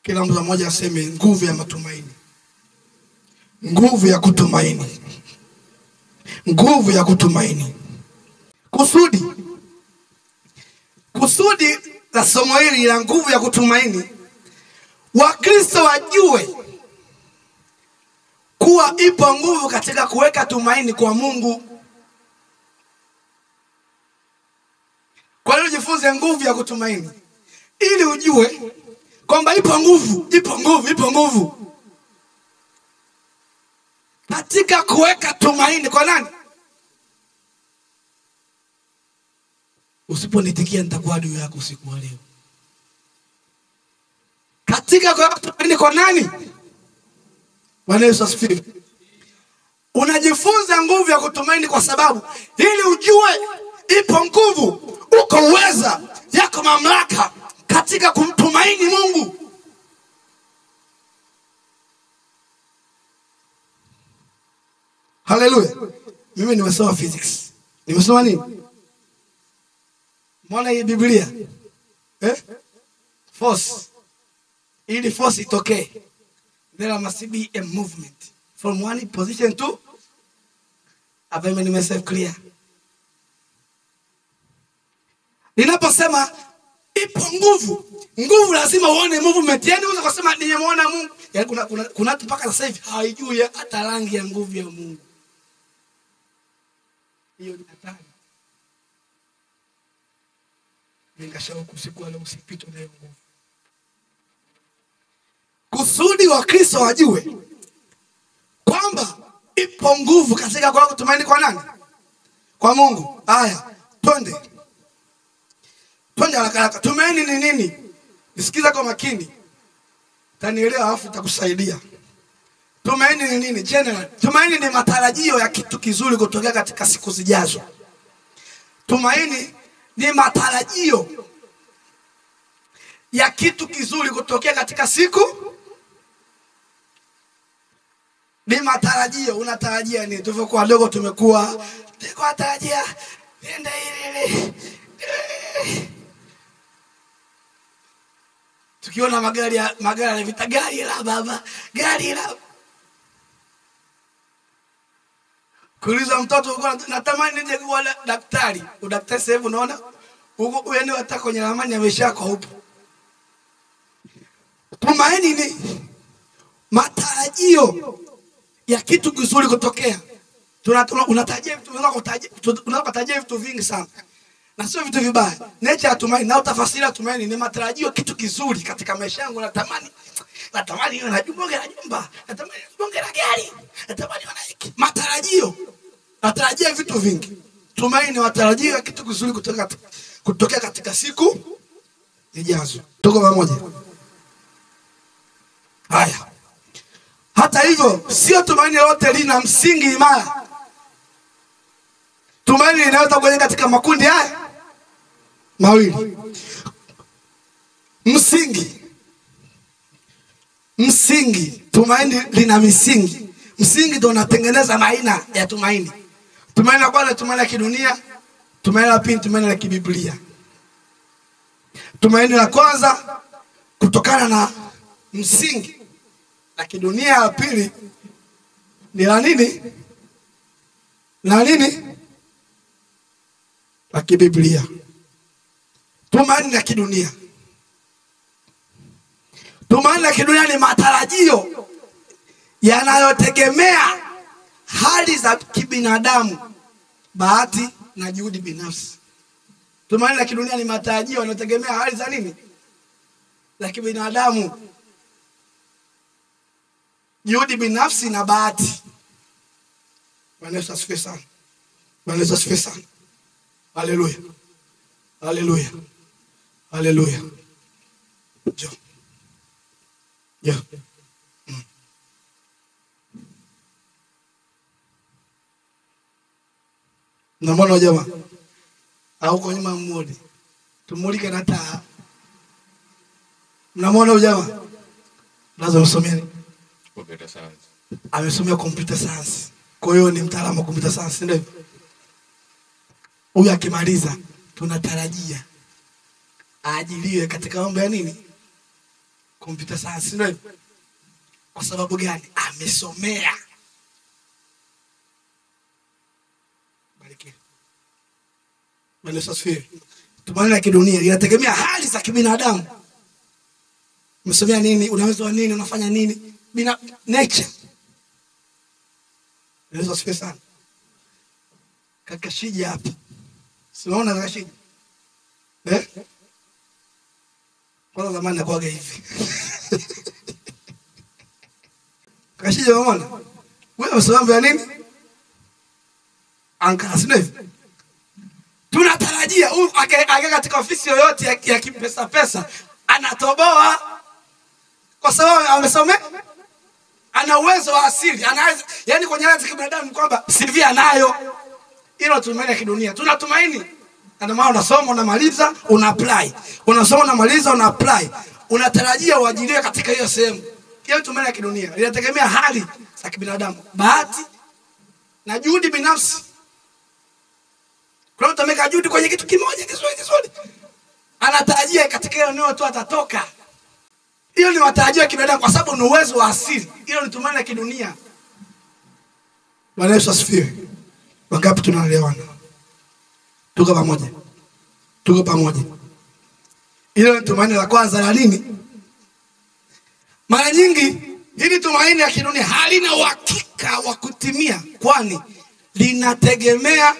Kila mtu mmoja aseme nguvu ya matumaini. Nguvu ya kutumaini. Nguvu ya kutumaini. Kusudi la somo hili la nguvu ya kutumaini, Wakristo wajue kuwa ipo nguvu katika kuweka tumaini kwa Mungu. Kwa hiyo jifunze nguvu ya kutumaini ili ujue kwamba ipo nguvu katika kuweka tumaini kwa nani? Usiponitikia nitakuwa adui yako usiku wa leo. Katika kuweka tumaini kwa nani? Bwana Yesu asifiwe. Unajifunza nguvu ya kutumaini kwa sababu ili ujue ipo nguvu, uko uweza, yako mamlaka katika kumtumaini Mungu. Haleluya. Mimi nimesoma physics. Nimesoma nini? Mbona hii Biblia? Force. Ili force itokee, there must be a movement from one position to another. Mimi nimesema clear. Ninaposema ipo nguvu lazima uone movement. Yaani unaweza kusema nimeona Mungu. Yaani kuna mpaka sasa hivi haijui hata rangi ya nguvu ya Mungu. Hiyo ni hatari. Ningashauri usiku leo usipitwe na nguvu. Kusudi wa Kristo wajue kwamba ipo nguvu katika kwa kutumaini kwa nani? Kwa Mungu. Haya, twende haraka. Tumaini ni nini? Nisikiza kwa makini. Tanielewa alafu itakusaidia. Tumaini ni nini? General. Tumaini ni matarajio ya kitu kizuri kutokea katika siku zijazo. Tumaini ni matarajio ya kitu kizuri kutokea katika siku. Ni matarajio. Unatarajia nini? Tulivyokuwa wadogo tulikuwa tarajia nenda ile. Tukiona magari ya vita, gari la baba, gari la. Kuuliza mtoto uko natamani nije kuwa daktari. Udaktari sasa hivi unaona uko yani hata kwenye ramani ya maisha yako upo. Tumaini ni matarajio ya kitu kizuri kutokea. Unatarajia vitu vingi sana. Na sio vitu vibaya. Nature ya tumaini na utafasiri tumaini ni matarajio kitu kizuri katika maisha yangu. Natamani niwe na jumba, natamani bonge la gari, natamani niwe na hiki. Matarajio. Natarajia vitu vingi. Tumaini ni matarajio ya kitu kizuri kutokea katika siku zijazo. Tuko pamoja? Haya. Hata hivyo, sio tumaini lote lina msingi imara. Tumaini linaweza kuja katika makundi haya mawili. Msingi. Tumaini lina misingi. Msingi ndio unatengeneza aina ya tumaini. Tumaini la kwanza tumaini la kidunia, tumaini la pili tumaini la kibiblia. Tumaini la kwanza kutokana na msingi la kidunia, la pili ni la nini? La kibiblia. Tumaini la kidunia. Tumaini la kidunia ni matarajio yanayotegemea hali za kibinadamu, bahati na juhudi binafsi. Tumaini la kidunia ni matarajio yanayotegemea hali za nini? Za kibinadamu, juhudi binafsi na bahati. Bwana Yesu asifiwe sana. Bwana Yesu asifiwe sana. Haleluya. Haleluya. Haleluya. Jo. Naona jamaa au kwa nyuma mmodi tumulike na taa. Mnamuona jamaa? Lazima usomee computer science. Amesomea computer science. Kwa hiyo ni mtaalamu wa computer science, ndio? Huyu akimaliza tunatarajia aajiliwe katika mambo ya nini? computer science, ndio. Kwa sababu gani? Amesomea. Bariki. Bwana asifiwe. Tumaini la kidunia linategemea hali za kibinadamu. Umesomea nini? Unaweza wa nini? Unafanya nini? Nature. Bwana asifiwe sana. Kaka Shija hapa. Siona kaka Shija. Kwa zamani nakuaga hivi. Kaka Shija unaona? Wewe unasoma ya nini? Anga sio? Tunatarajia huyu akae katika ofisi yoyote ya pesa anatoboa kwa sababu amesomea, ana uwezo wa asili, anaweza yani kwenye hali za kibinadamu kwamba CV anayo. Hilo tumaini la kidunia. Tunatumaini ndio maana unasoma unamaliza una apply. Unasoma unamaliza una apply. Unatarajia uajiriwe katika hiyo sehemu. Hiyo tumaini la kidunia linategemea hali za kibinadamu, bahati na juhudi binafsi. Kuna mtu ameka juhudi kwenye kitu kimoja kizuri. Anatarajia katika eneo tu atatoka. Hiyo ni matarajio ya kibinadamu kwa sababu ni uwezo wa asili. Hiyo ni tumaini la kidunia. Bwana Yesu asifiwe. Wangapi tunaelewana? Tuko pamoja. Hilo ni tumaini la kwanza la nini? Mara nyingi hili tumaini la kidunia halina uhakika wa kutimia, kwani linategemea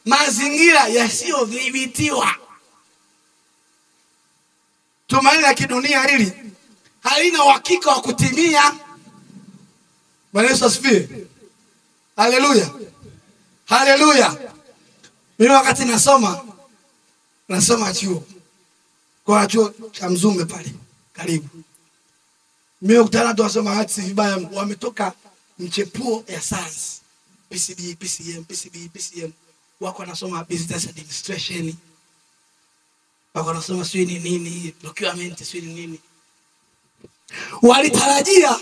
mazingira yasiyodhibitiwa. Tumaini la kidunia hili halina uhakika wa kutimia. Bwana Yesu asifiwe. Haleluya. Mimi wakati nasoma chuo cha Mzumbe pale karibu. Mimi ukutana tu wasoma hati vibaya, wametoka mchepuo ya science, PCB, PCM. Wako wanasoma business administration. Wako wanasoma nini, procurement nini. Walitarajia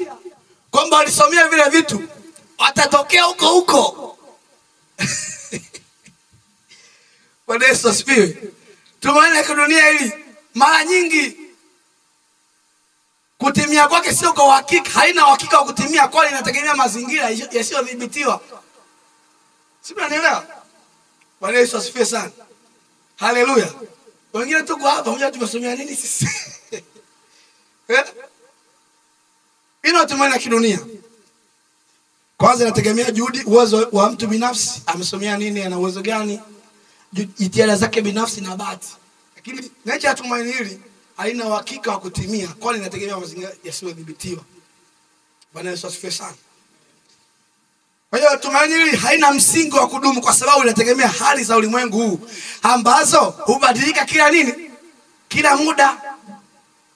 kwamba walisomea vile vitu watatokea huko. Bwana Yesu asifiwe. Tumaini la kidunia hili mara nyingi kutimia kwake sio kwa uhakika, haina uhakika wa kutimia, kwani inategemea mazingira yasiyodhibitiwa. Sio, unaelewa? Bwana Yesu asifiwe sana. Haleluya. Wengine tuko hapa mmoja tumesomea nini sisi? Ino tumaini la kidunia. Kwanza inategemea juhudi, uwezo wa mtu binafsi, amesomea nini, ana uwezo gani, jitihada zake binafsi na bahati. Lakini nature ya tumaini hili haina uhakika wa kutimia, kwani inategemea mazingira yasiyodhibitiwa. Bwana Yesu asifiwe sana. Kwa hiyo tumaini hili haina msingi wa kudumu kwa sababu inategemea hali za ulimwengu huu ambazo hubadilika kila muda.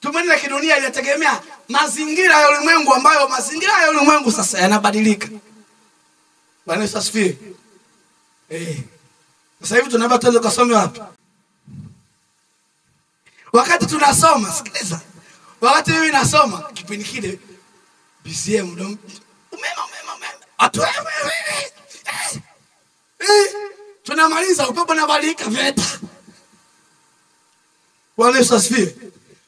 Tumaini la kidunia linategemea mazingira ya ulimwengu ambayo mazingira ya ulimwengu sasa yanabadilika. Bwana Yesu asifiwe. Sasa hivi tunaomba tuanze kusoma wapi? Wakati tunasoma, sikiliza. Wakati mimi nasoma kipindi kile BCM umema. Tunamaliza upepo unabadilika VETA. Bwana Yesu asifiwe.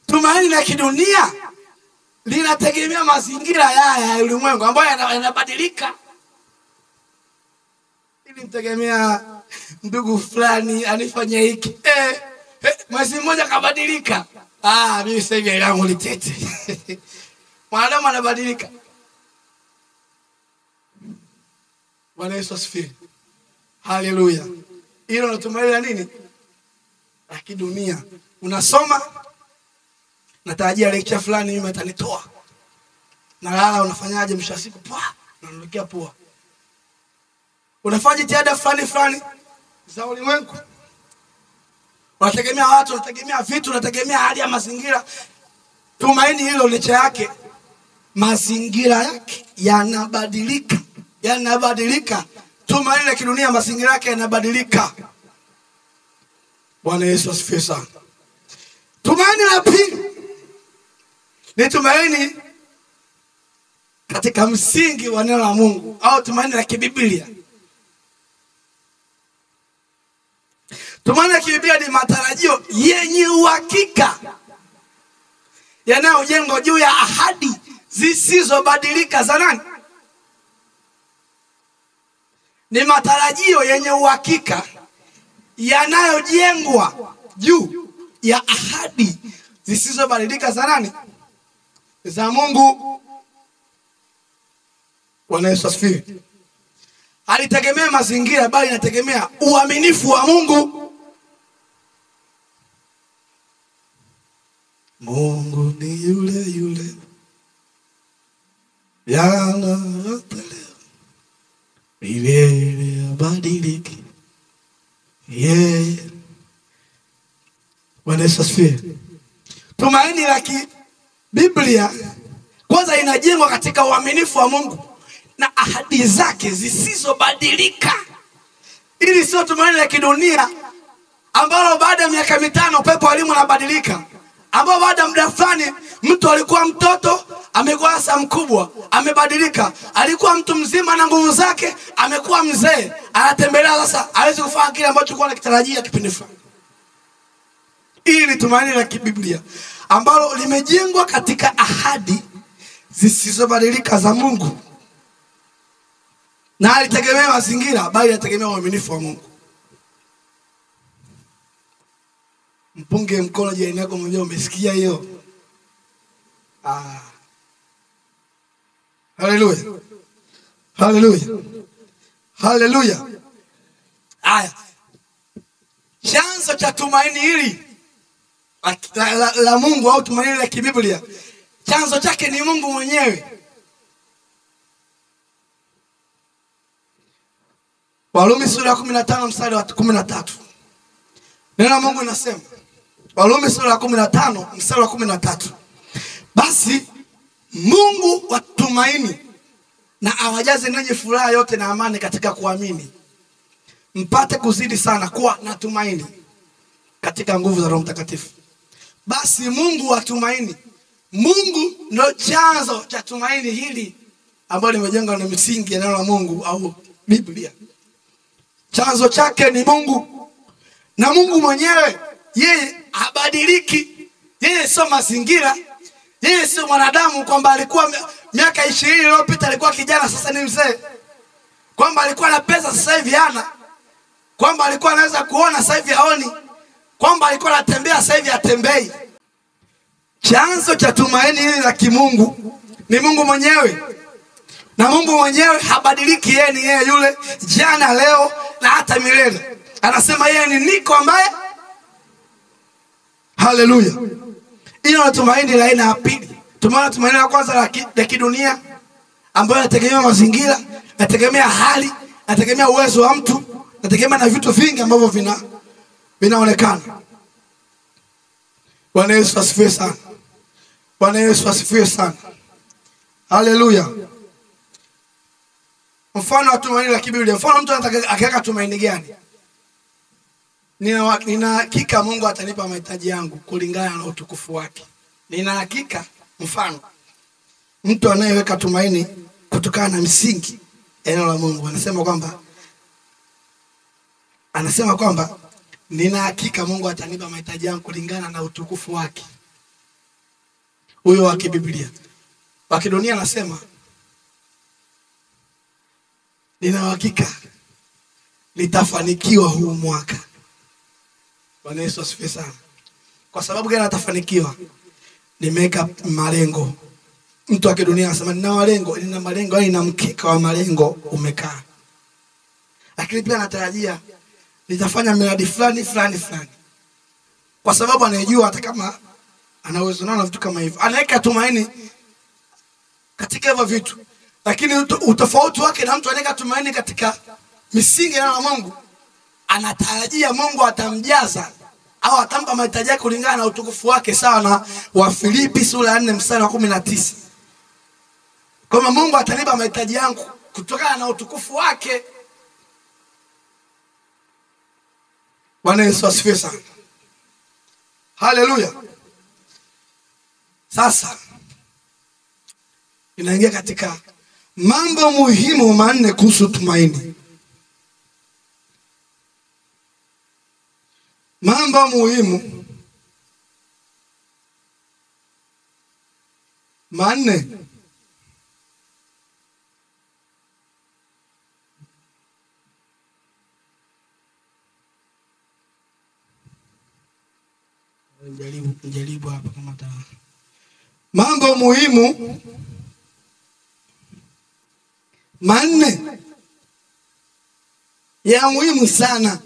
Tumaini la kidunia linategemea mazingira ya ulimwengu ambayo yanabadilika. Ili mtegemea ndugu fulani anifanye hiki. Mwezi mmoja kabadilika. Mimi sasa hivi langu litete. Mwanadamu anabadilika. Bwana Yesu asifiwe. Haleluya. Hilo ni tumaini la nini? La kidunia. Unasoma, natarajia lecture fulani mimi atanitoa. Nalala, unafanyaje mwisho wa siku? Unanukia poa. Unafanya jitihada fulani za ulimwengu. Unategemea watu, unategemea vitu, unategemea hali ya mazingira. Tumaini hilo licha yake mazingira yake yanabadilika. Tumaini la kidunia mazingira yake yanabadilika. Bwana Yesu asifiwe sana. Tumaini la pili ni tumaini katika msingi wa neno la Mungu au tumaini la kibiblia. Tumaini la kibiblia ni matarajio yenye uhakika yanayojengwa juu ya ahadi zisizobadilika za nani? Ni matarajio yenye uhakika yanayojengwa juu ya ahadi zisizobadilika za nani? Za Mungu. Bwana Yesu asifiwe. Alitegemea mazingira, bali inategemea uaminifu wa Mungu. Mungu ni yule yule, jana hata leo, milele habadiliki. Bwana Yesu asifiwe. Tumaini la Biblia kwanza inajengwa katika uaminifu wa Mungu na ahadi zake zisizobadilika. Ili sio tumaini la kidunia ambalo baada ya miaka 5 pepo elimu inabadilika, ambao baada ya muda fulani mtu alikuwa mtoto amekuwa sasa mkubwa, amebadilika. Alikuwa mtu mzima na nguvu zake, amekuwa mzee, anatembelea sasa, hawezi kufanya kile ambacho alikuwa anakitarajia kipindi fulani. Ili tumaini la Biblia ambalo limejengwa katika ahadi zisizobadilika za Mungu, na alitegemea mazingira, bali alitegemea uaminifu wa Mungu. Mpunge mkono jirani yako, mwambie umesikia hiyo? Haleluya. Haleluya. Haleluya. Aya. Chanzo cha tumaini hili la Mungu au tumaini la kibiblia, chanzo chake ni Mungu mwenyewe. Warumi sura ya 15 mstari wa 13. Neno la Mungu linasema, Warumi sura ya 15 mstari wa 13. Basi Mungu wa tumaini na awajaze nanyi furaha yote na amani katika kuamini, mpate kuzidi sana kuwa na tumaini katika nguvu za Roho Mtakatifu. Basi Mungu wa tumaini, Mungu ndio chanzo cha tumaini hili ambalo limejengwa na misingi ya neno la Mungu au Biblia. Chanzo chake ni Mungu, na Mungu mwenyewe yeye habadiliki. Yeye sio mazingira, yeye sio mwanadamu kwamba alikuwa miaka 20 iliyopita alikuwa kijana sasa ni mzee, kwamba alikuwa na pesa sasa hivi hana, kwamba alikuwa anaweza kuona sasa hivi haoni, kwamba alikuwa anatembea sasa hivi hatembei. Chanzo cha tumaini hili la kimungu ni Mungu mwenyewe, na Mungu mwenyewe habadiliki. Yeye ni yeye yule jana, leo na hata milele. Anasema yeye ni niko ambaye. Haleluya. Hilo ni tumaini la aina ya pili. Tumeona tumaini la kwanza la kidunia ambayo inategemea mazingira, inategemea hali, inategemea uwezo wa mtu, inategemea na vitu vingi ambavyo vinaonekana. Bwana Yesu asifiwe sana. Bwana Yesu asifiwe sana. Haleluya. Mfano wa tumaini la kibiblia. Mfano mtu anataka akiweka tumaini gani? Nina hakika Mungu atanipa mahitaji yangu kulingana na utukufu wake. Nina hakika. Mfano mtu anayeweka tumaini kutokana na msingi eneo la Mungu anasema kwamba nina hakika Mungu atanipa mahitaji yangu kulingana na utukufu wake. Huyo wa kibiblia. Wa kidunia anasema nina hakika nitafanikiwa huu mwaka. Bwana Yesu asifiwe sana. Kwa sababu gani atafanikiwa? Nimeweka malengo. Mtu wa kidunia anasema nina malengo, yani na mkeka wa malengo umekaa. Lakini pia anatarajia nitafanya miradi fulani. Kwa sababu anajua hata kama ana uwezo na vitu kama hivyo, anaweka tumaini katika hivyo vitu. Lakini utofauti wake na mtu anaweka tumaini katika misingi ya Mungu, anatarajia Mungu atamjaza au atampa mahitaji yake kulingana na utukufu wake, sawa na Wafilipi sura ya 4 mstari wa 19. Kama Mungu atanipa mahitaji yangu kutokana na utukufu wake. Bwana Yesu asifiwe sana. Haleluya. Sasa inaingia katika mambo muhimu manne kuhusu tumaini. Mambo muhimu manne. Jaribu hapa kama ta. Mambo muhimu manne ya muhimu sana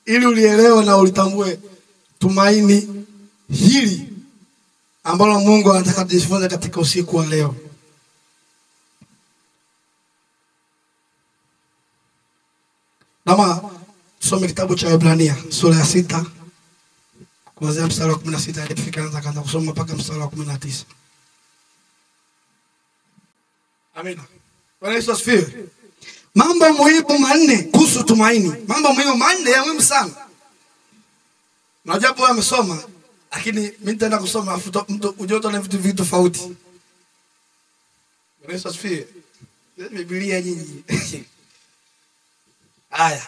ili ulielewe na ulitambue tumaini hili ambalo Mungu anataka tujifunze katika usiku wa leo. Nama tusome kitabu cha Waebrania sura ya 6 kuanzia mstari wa 16 hadi kufika kaanza kusoma mpaka mstari wa 19. Amina. Bwana Yesu asifiwe. Mambo muhimu manne kuhusu tumaini. Mambo muhimu manne ya muhimu sana. Najua wewe umesoma lakini mimi nitaenda kusoma mtu ujoto na vitu tofauti. Bwana Yesu asifiwe. Biblia nyinyi. Aya.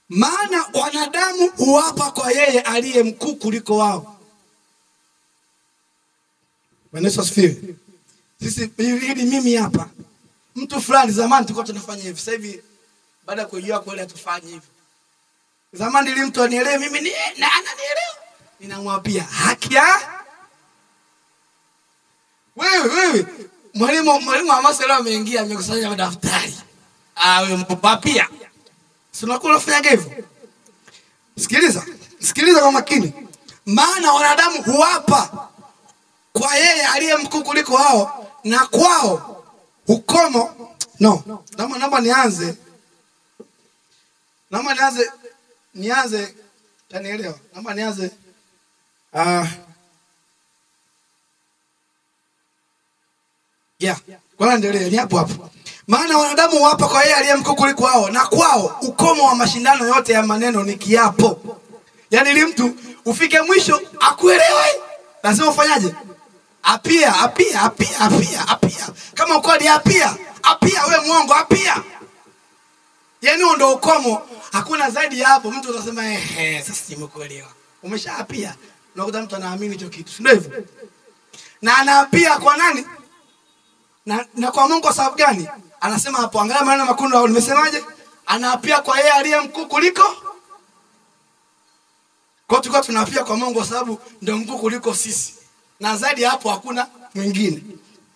Maana wanadamu huapa kwa yeye aliye mkuu kuliko wao. Bwana Yesu asifiwe. Sisi hili mimi hapa. Mtu fulani zamani tulikuwa tunafanya hivi. Sasa hivi baada ya kujua kweli atufanye hivi. Zamani ili mtu anielewe mimi ni na ananielewa. Ninamwapia haki ya wewe mwalimu Hamasa leo ameingia amekusanya madaftari. Wewe mpapia. Si unakuwa unafanya hivyo? Sikiliza kwa makini. Maana wanadamu huapa kwa yeye aliye mkuu kuliko wao na kwao hukomo. No, naomba nianze tanielewa. Naomba nianze kwa endelea ni hapo. Maana wanadamu huapa kwa yeye aliye mkuu kuliko wao na kwao ukomo wa mashindano yote ya maneno ni kiapo. Yaani ili mtu ufike mwisho akuelewe lazima ufanyaje? Apia. Kama ukweli apia wewe muongo apia. Yaani ndio ukomo, hakuna zaidi ya hapo. Mtu atasema sasa nimekuelewa. Umeshaapia. Unakuta mtu anaamini hicho kitu. Ndio hivyo. Na anaapia kwa nani? Na kwa Mungu kwa sababu gani? Anasema hapo angalia maneno makundu au nimesemaje? Anaapia kwa yeye aliye mkuu kuliko. Kwa hiyo tunaapia kwa Mungu kwa sababu ndio mkuu kuliko sisi. Na zaidi hapo hakuna mwingine.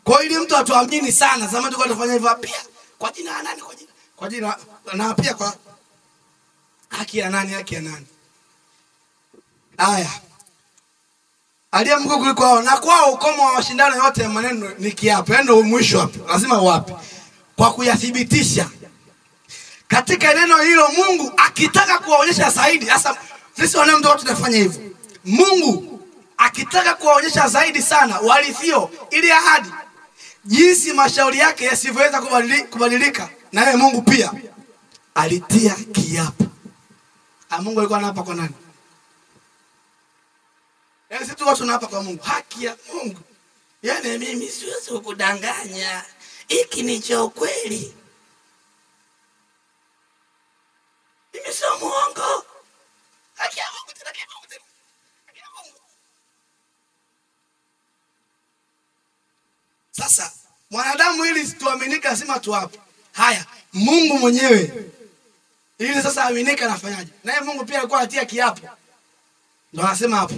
Kwa hiyo ili mtu atuamini sana, zamani tulikuwa tunafanya hivyo apia kwa jina la nani kwa jina na apia kwa haki ya nani? Haya. Aliye mkuu kuliko wao na kwao ukomo wa mashindano yote ya maneno ni kiapo. Yaani ndio mwisho hapo. Lazima uape. Kwa kuyathibitisha. Katika neno hilo Mungu akitaka kuwaonyesha zaidi, hasa sisi wanadamu ndio tunafanya hivyo. Mungu akitaka kuwaonyesha zaidi sana walithio ili ahadi jinsi mashauri yake yasivyoweza kubadilika, na yeye Mungu pia alitia kiapo. Mungu alikuwa anaapa kwa nani? Sisi tu tunaapa kwa Mungu. Haki ya Mungu. Yaani mimi siwezi kukudanganya. Hiki ni cha ukweli. Mimi sio muongo. Haki ya Mungu tena. Sasa mwanadamu ili tuaminika lazima tuape. Haya, Mungu mwenyewe ili sasa aminika anafanyaje? Naye Mungu pia alikuwa anatia kiapo. Ndio anasema hapo.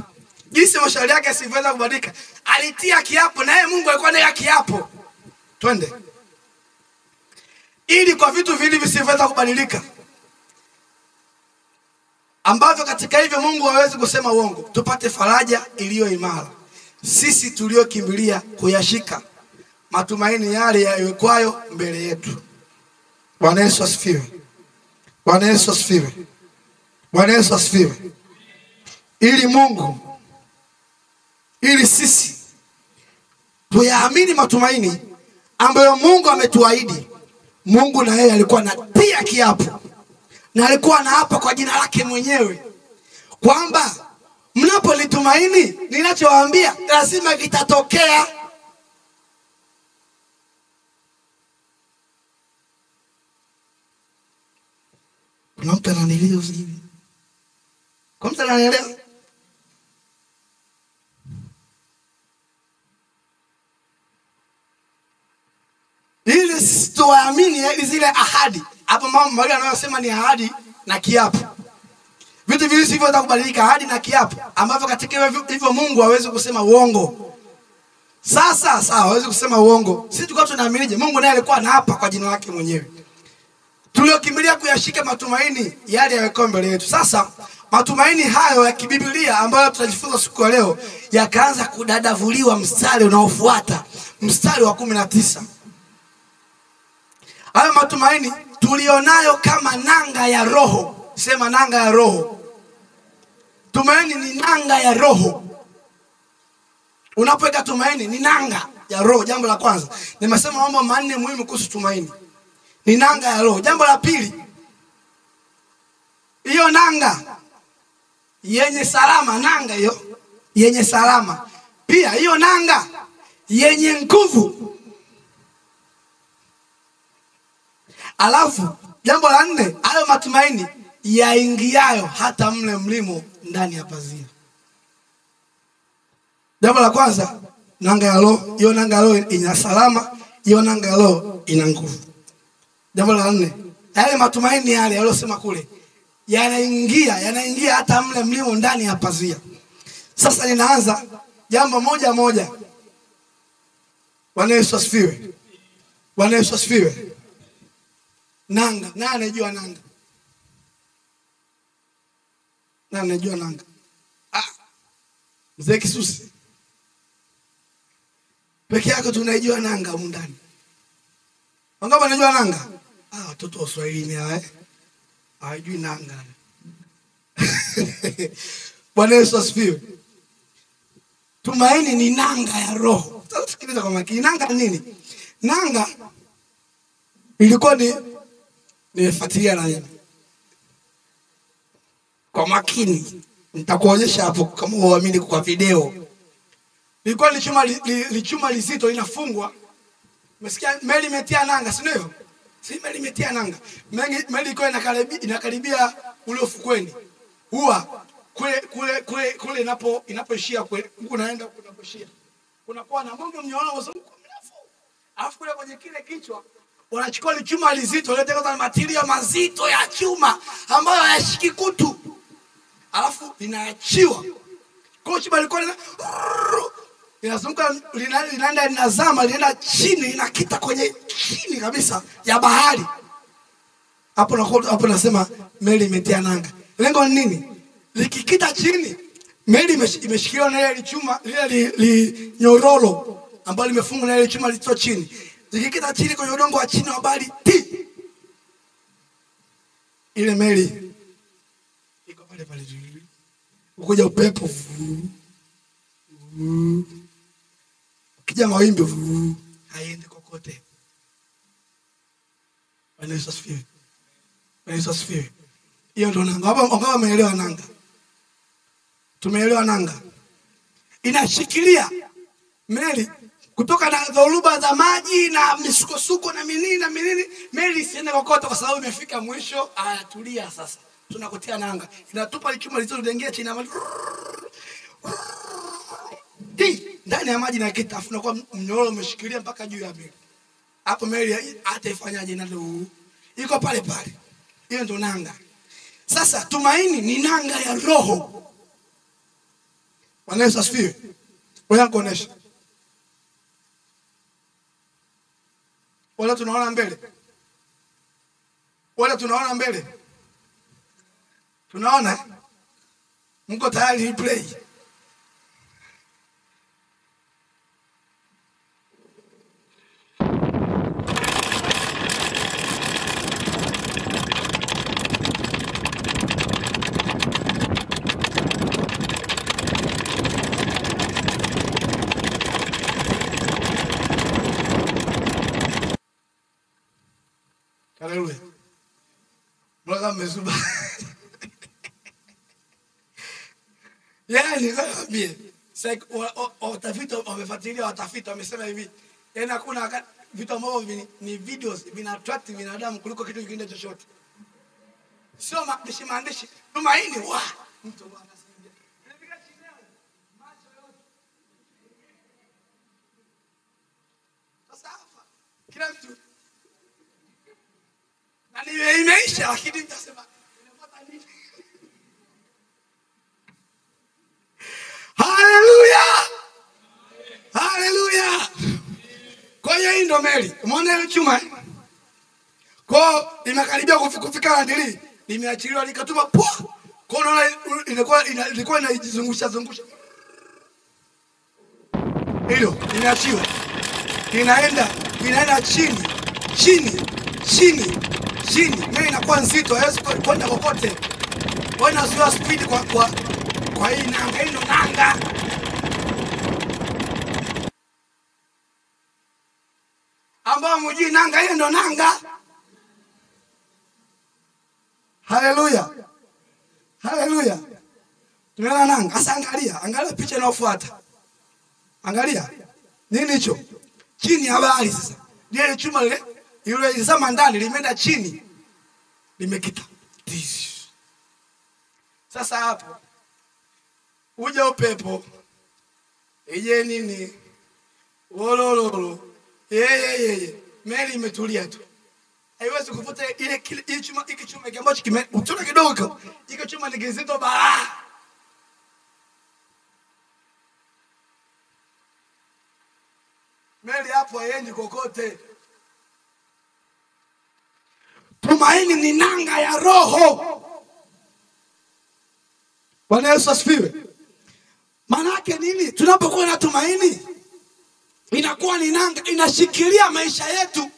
Jinsi mashauri yake yasivyoweza kubadilika, alitia kiapo na yeye Mungu alikuwa anatia kiapo. Twende. Ili kwa vitu vile visivyoweza kubadilika ambavyo katika hivyo Mungu hawezi kusema uongo, tupate faraja iliyo imara. Sisi tuliokimbilia kuyashika matumaini yale yawekwayo mbele yetu. Bwana Yesu asifiwe. Bwana Yesu asifiwe. Bwana Yesu asifiwe. Ili sisi tuyaamini matumaini ambayo Mungu ametuahidi. Mungu na yeye alikuwa anatia kiapo na alikuwa anaapa kwa jina lake mwenyewe kwamba mnapolitumaini ninachowaambia lazima kitatokea. Kuna mtu ananielewa hivi? Kwa mtu ananielewa? ili sisi tuamini zile ahadi. Hapo Maria anayosema ni ahadi na kiapo. Vitu vile sivyo kubadilika, ahadi na kiapo ambavyo katika hivyo Mungu hawezi kusema uongo. Sasa hawezi kusema uongo. Sisi tulikuwa tunaaminije? Mungu naye alikuwa anaapa kwa jina lake mwenyewe. Tuliokimbilia kuyashika matumaini yale yalikuwa mbele yetu. Sasa matumaini hayo ya kibiblia ambayo tutajifunza siku ya leo yakaanza kudadavuliwa mstari unaofuata, mstari wa 19. Hayo matumaini tulionayo kama nanga ya roho. Sema nanga ya roho. Tumaini ni nanga ya roho. Unapoweka tumaini ni nanga ya roho. Jambo la kwanza, nimesema mambo manne muhimu kuhusu tumaini. Ni nanga ya roho. Jambo la pili, hiyo nanga yenye salama, nanga hiyo yenye salama. Pia hiyo nanga yenye nguvu. Alafu jambo la nne, hayo matumaini yaingiayo hata mle mlimo ndani ya pazia. Jambo la kwanza, nanga ya roho. Hiyo nanga ya roho ina salama, hiyo nanga ya roho ina nguvu. Jambo la nne, yale matumaini yale yaliyosema kule yanaingia hata mle mlimo ndani ya pazia. Sasa ninaanza jambo moja moja. Bwana Yesu asifiwe. Bwana Yesu asifiwe. Nanga, nani anajua nanga? Nani anajua nanga? Mzee Kisusi. Peke yako tunajua nanga huko ndani. Wangapi wanajua nanga? Watoto wa Swahili hawa hawajui nanga. Bwana Yesu asifiwe. Tumaini ni nanga ya roho. Sasa sikiliza kwa makini. Nanga nini? Nanga ilikuwa nimefuatilia na yeye kwa makini. Nitakuonyesha hapo kama uamini kwa video. Ilikuwa lichuma lizito linafungwa. Umesikia meli imetia nanga, si ndivyo? Si meli imetia nanga. Meli iko inakaribia ule ufukweni. Huwa kule inapoishia kule, unaenda kunapoishia. Unakuwa na mungu mnyororo mzunguko mrefu. Alafu kule kwenye kile kichwa wanachukua lichuma lizito, lete kwanza matirio mazito ya chuma ambayo hayashiki kutu. Alafu linaachiwa. Kwa chuma liko linazunguka, linaenda linazama, linaenda chini, linakita kwenye chini kabisa ya bahari. Hapo nasema meli imetia nanga. Lengo ni nini? Likikita chini, meli imeshikiliwa na ile chuma, ile nyororo ambalo limefungwa na ile chuma lito chini. Likikita chini kwenye udongo wa chini wa bahari, ile meli iko pale pale juu. Ukuja upepo, ukija mawimbi, haiendi kokote. Bwana Yesu asifiwe. Bwana Yesu asifiwe. Hiyo ndo nanga. Wangapi wameelewa nanga? Tumeelewa nanga. Inashikilia meli kutoka na dhoruba za maji na misukosuko na minini, meli isiende kokote kwa sababu imefika mwisho. Tulia sasa. Tunakutia nanga. Inatupa lichuma lizodengea chini ya maji. Ndani ya maji na kitafu na kwa mnyororo umeshikilia mpaka juu ya meli. Hapo meli hata ifanyaje nalo iko pale pale. Hiyo ndo nanga. Sasa tumaini ni nanga ya roho. Bwana Yesu asifiwe. Wewe kuonesha. Wala tunaona mbele. Wala tunaona mbele. Tunaona? Mko tayari play? Haleluya. Mbona mmezuba? Yani nikwambie, watafiti wamefuatilia, watafiti wamesema hivi, yaani hakuna vitu ambavyo ni videos vina attract binadamu kuliko kitu kingine chochote. Sio maandishi. Tumaini mtu bwana asiye. Unapiga chini yao. Macho yote. Sasa hapa kila mtu imeisha, lakini mtasema haleluya, haleluya. Kwa hiyo hii ndo meli, umeona ile chuma kwa imekaribia kufika ndili, limeachiliwa likatuma poa. Kwa unaona ilikuwa inajizungusha zungusha, hilo inaachiliwa, inaenda chini chini chini chini, mimi inakuwa nzito, haiwezi kwenda kokote. Wewe unazuia speed kwa hii nanga, hii ndo nanga. Ambao mjui nanga, hiyo ndo nanga. Haleluya, haleluya. Tumeona nanga. Sasa angalia picha inayofuata. Angalia nini hicho chini ya bahari. Sasa ile chuma ile ilizama ndani, limeenda chini, limekita. Sasa hapo uje upepo, ije nini, wolololo, yeye meli imetulia tu, haiwezi kuvuta ile chuma. Hiki chuma ambacho utuna kidogo, hiki chuma ni kizito bara. Meli hapo haiendi kokote. Tumaini ni nanga ya roho. Bwana Yesu asifiwe. Maana yake nini? Tunapokuwa na tumaini, inakuwa ni nanga, inashikilia maisha yetu.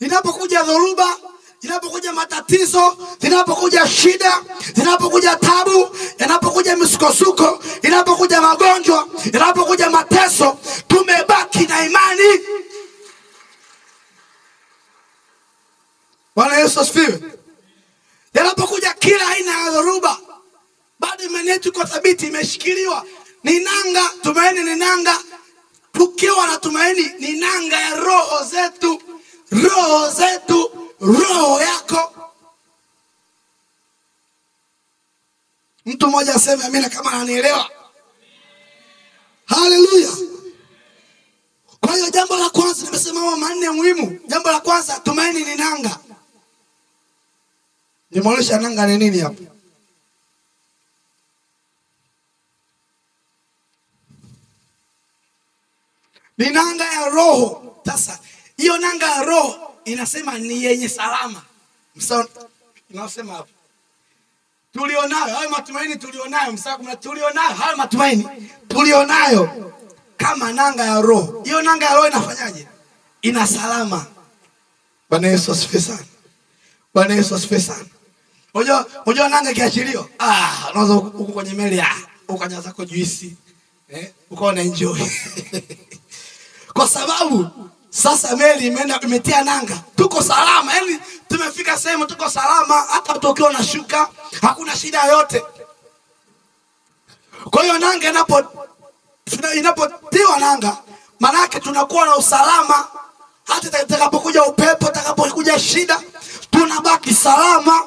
Inapokuja dhoruba, inapokuja matatizo, inapokuja shida, inapokuja tabu, inapokuja misukosuko, inapokuja magonjwa, inapokuja mateso, tumebaki na imani. Bwana Yesu asifiwe. Inapokuja kila aina ya dhoruba, bado imani yetu iko thabiti, imeshikiliwa. Ni nanga, tumaini ni nanga. Tukiwa na tumaini ni nanga ya roho zetu. Roho zetu, roho yako. Mtu mmoja aseme amina kama ananielewa. Haleluya. Kwa hiyo jambo la kwanza, nimesema mambo manne muhimu. Jambo la kwanza, tumaini ni nanga. Nimeonyesha nanga ni nini hapo. Ni nanga ya roho. Sasa hiyo nanga ya roho inasema ni yenye salama. Msao inasema hapo, tulionayo hayo matumaini, tulionayo msao kuna tulionayo hayo matumaini, tulionayo kama nanga ya roho. Hiyo nanga ya roho inafanyaje? Ina salama. Bwana Yesu asifiwe sana. Bwana Yesu asifiwe sana. Unajua nanga kiachilio, unaweza uko kwenye meli, ukajaza zako juisi, ukaona enjoy. Kwa sababu sasa meli imetia nanga, tuko salama. Yaani tumefika sehemu tuko salama, hata tukiwa na shuka hakuna shida yote. Kwa hiyo nanga inapotiwa nanga, maana yake tunakuwa na usalama. Hata itakapokuja upepo, itakapokuja shida, tunabaki salama.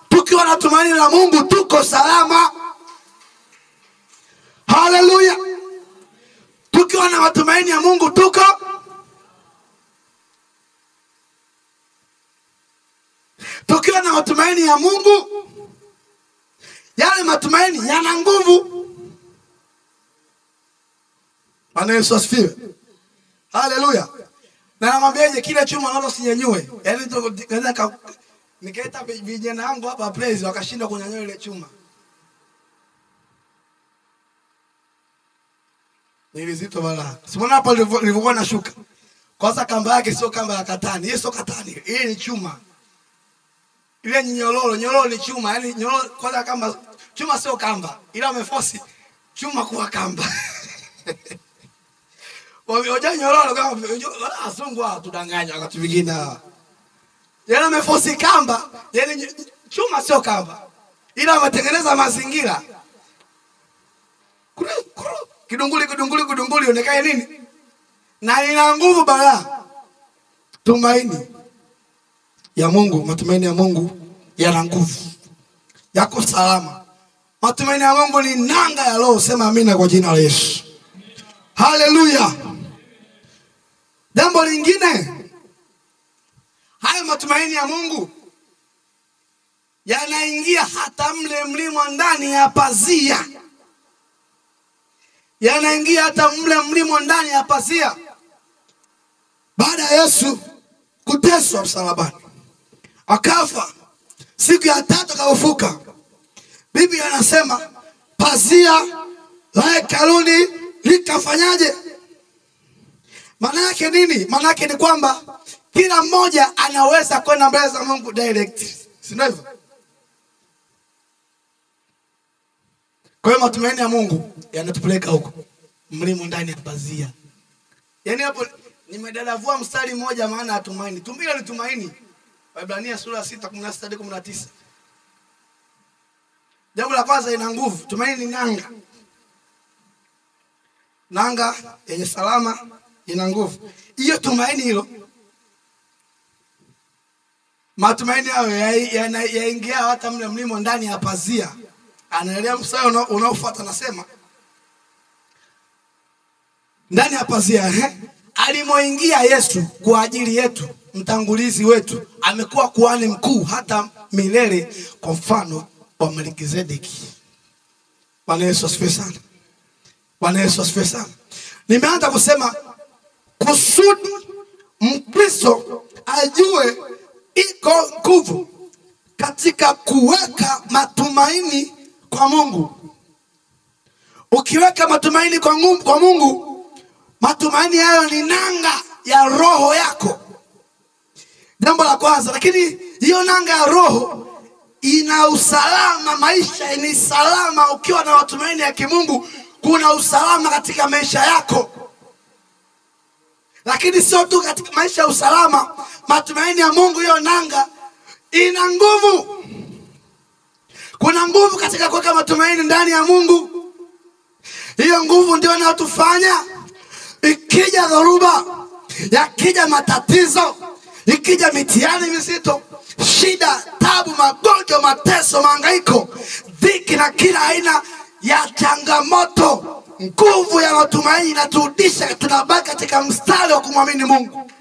Tukiwa na tumaini la Mungu, tuko salama. Haleluya. Tukiwa na matumaini ya Mungu, tukiwa na matumaini ya Mungu, yale matumaini yana nguvu. Bwana Yesu asifiwe. Haleluya. Na namwambiaje, kile chuma nalo sinyanyue. Yaani nikaita vijana wangu hapa praise, wakashinda kunyanyua ile chuma. Nilizito bala. Simona hapo nilivyokuwa nashuka. Kwanza kamba yake sio kamba ya katani. Hii sio katani. Hii ni chuma. Ile nyororo ni chuma. Yaani nyororo kwanza kamba, chuma sio kamba. Ila wameforce chuma kuwa kamba. Wajua nyororo kama asungwa tudanganya wakati mwingine. Yaani wameforce kamba, yaani chuma sio kamba. Ila wametengeneza mazingira. Kidunguli onekae nini? Na ina nguvu bala. Tumaini ya Mungu, matumaini ya Mungu yana nguvu. Yako salama. Matumaini ya Mungu ni nanga ya roho. Sema amina kwa jina la Yesu. Haleluya. Jambo lingine, haya matumaini ya Mungu yanaingia hata mle mlimo ndani ya pazia. Yanaingia hata mle mlimo ndani ya pazia. Baada ya Yesu kuteswa msalabani, akafa, siku ya tatu akafufuka, Biblia inasema pazia la hekaluni likafanyaje? Maana yake nini? Maana yake ni kwamba kila mmoja anaweza kwenda mbele za Mungu direct. Si ndivyo? Kwa hiyo matumaini ya Mungu yanatupeleka huko mlimo ndani ya pazia. Yaani hapo nimedadavua mstari mmoja maana ya tumaini. Tumbilo ni tumaini. Waebrania sura 6:16-19. Jambo la kwanza, ina nguvu. Tumaini ni nanga. Nanga yenye salama ina nguvu. Hiyo tumaini hilo, matumaini hayo yaingia hata mle mlimo ndani ya pazia. Anaelea mstari unaofuata, nasema ndani ya pazia alimoingia Yesu kwa ajili yetu, mtangulizi wetu, amekuwa kuhani mkuu hata milele kwa mfano wa Melkizedeki. Bwana Yesu asifiwe sana. Bwana Yesu asifiwe sana. Nimeanza kusema kusudi Mkristo ajue iko nguvu katika kuweka matumaini kwa Mungu. Ukiweka matumaini kwa Mungu, matumaini hayo ni nanga ya roho yako. Jambo la kwanza. Lakini hiyo nanga ya roho ina usalama. Maisha ni salama ukiwa na matumaini ya kimungu. Kuna usalama katika maisha yako. Lakini sio tu katika maisha ya usalama, matumaini ya Mungu, hiyo nanga ina nguvu. Kuna nguvu katika kuweka matumaini ndani ya Mungu. Hiyo nguvu ndio inayotufanya ikija dhoruba, yakija matatizo, ikija mitihani mizito, shida, tabu, magonjwa, mateso, mahangaiko, dhiki na kila aina ya changamoto, nguvu ya matumaini inaturudisha, tunabaki katika mstari wa kumwamini Mungu.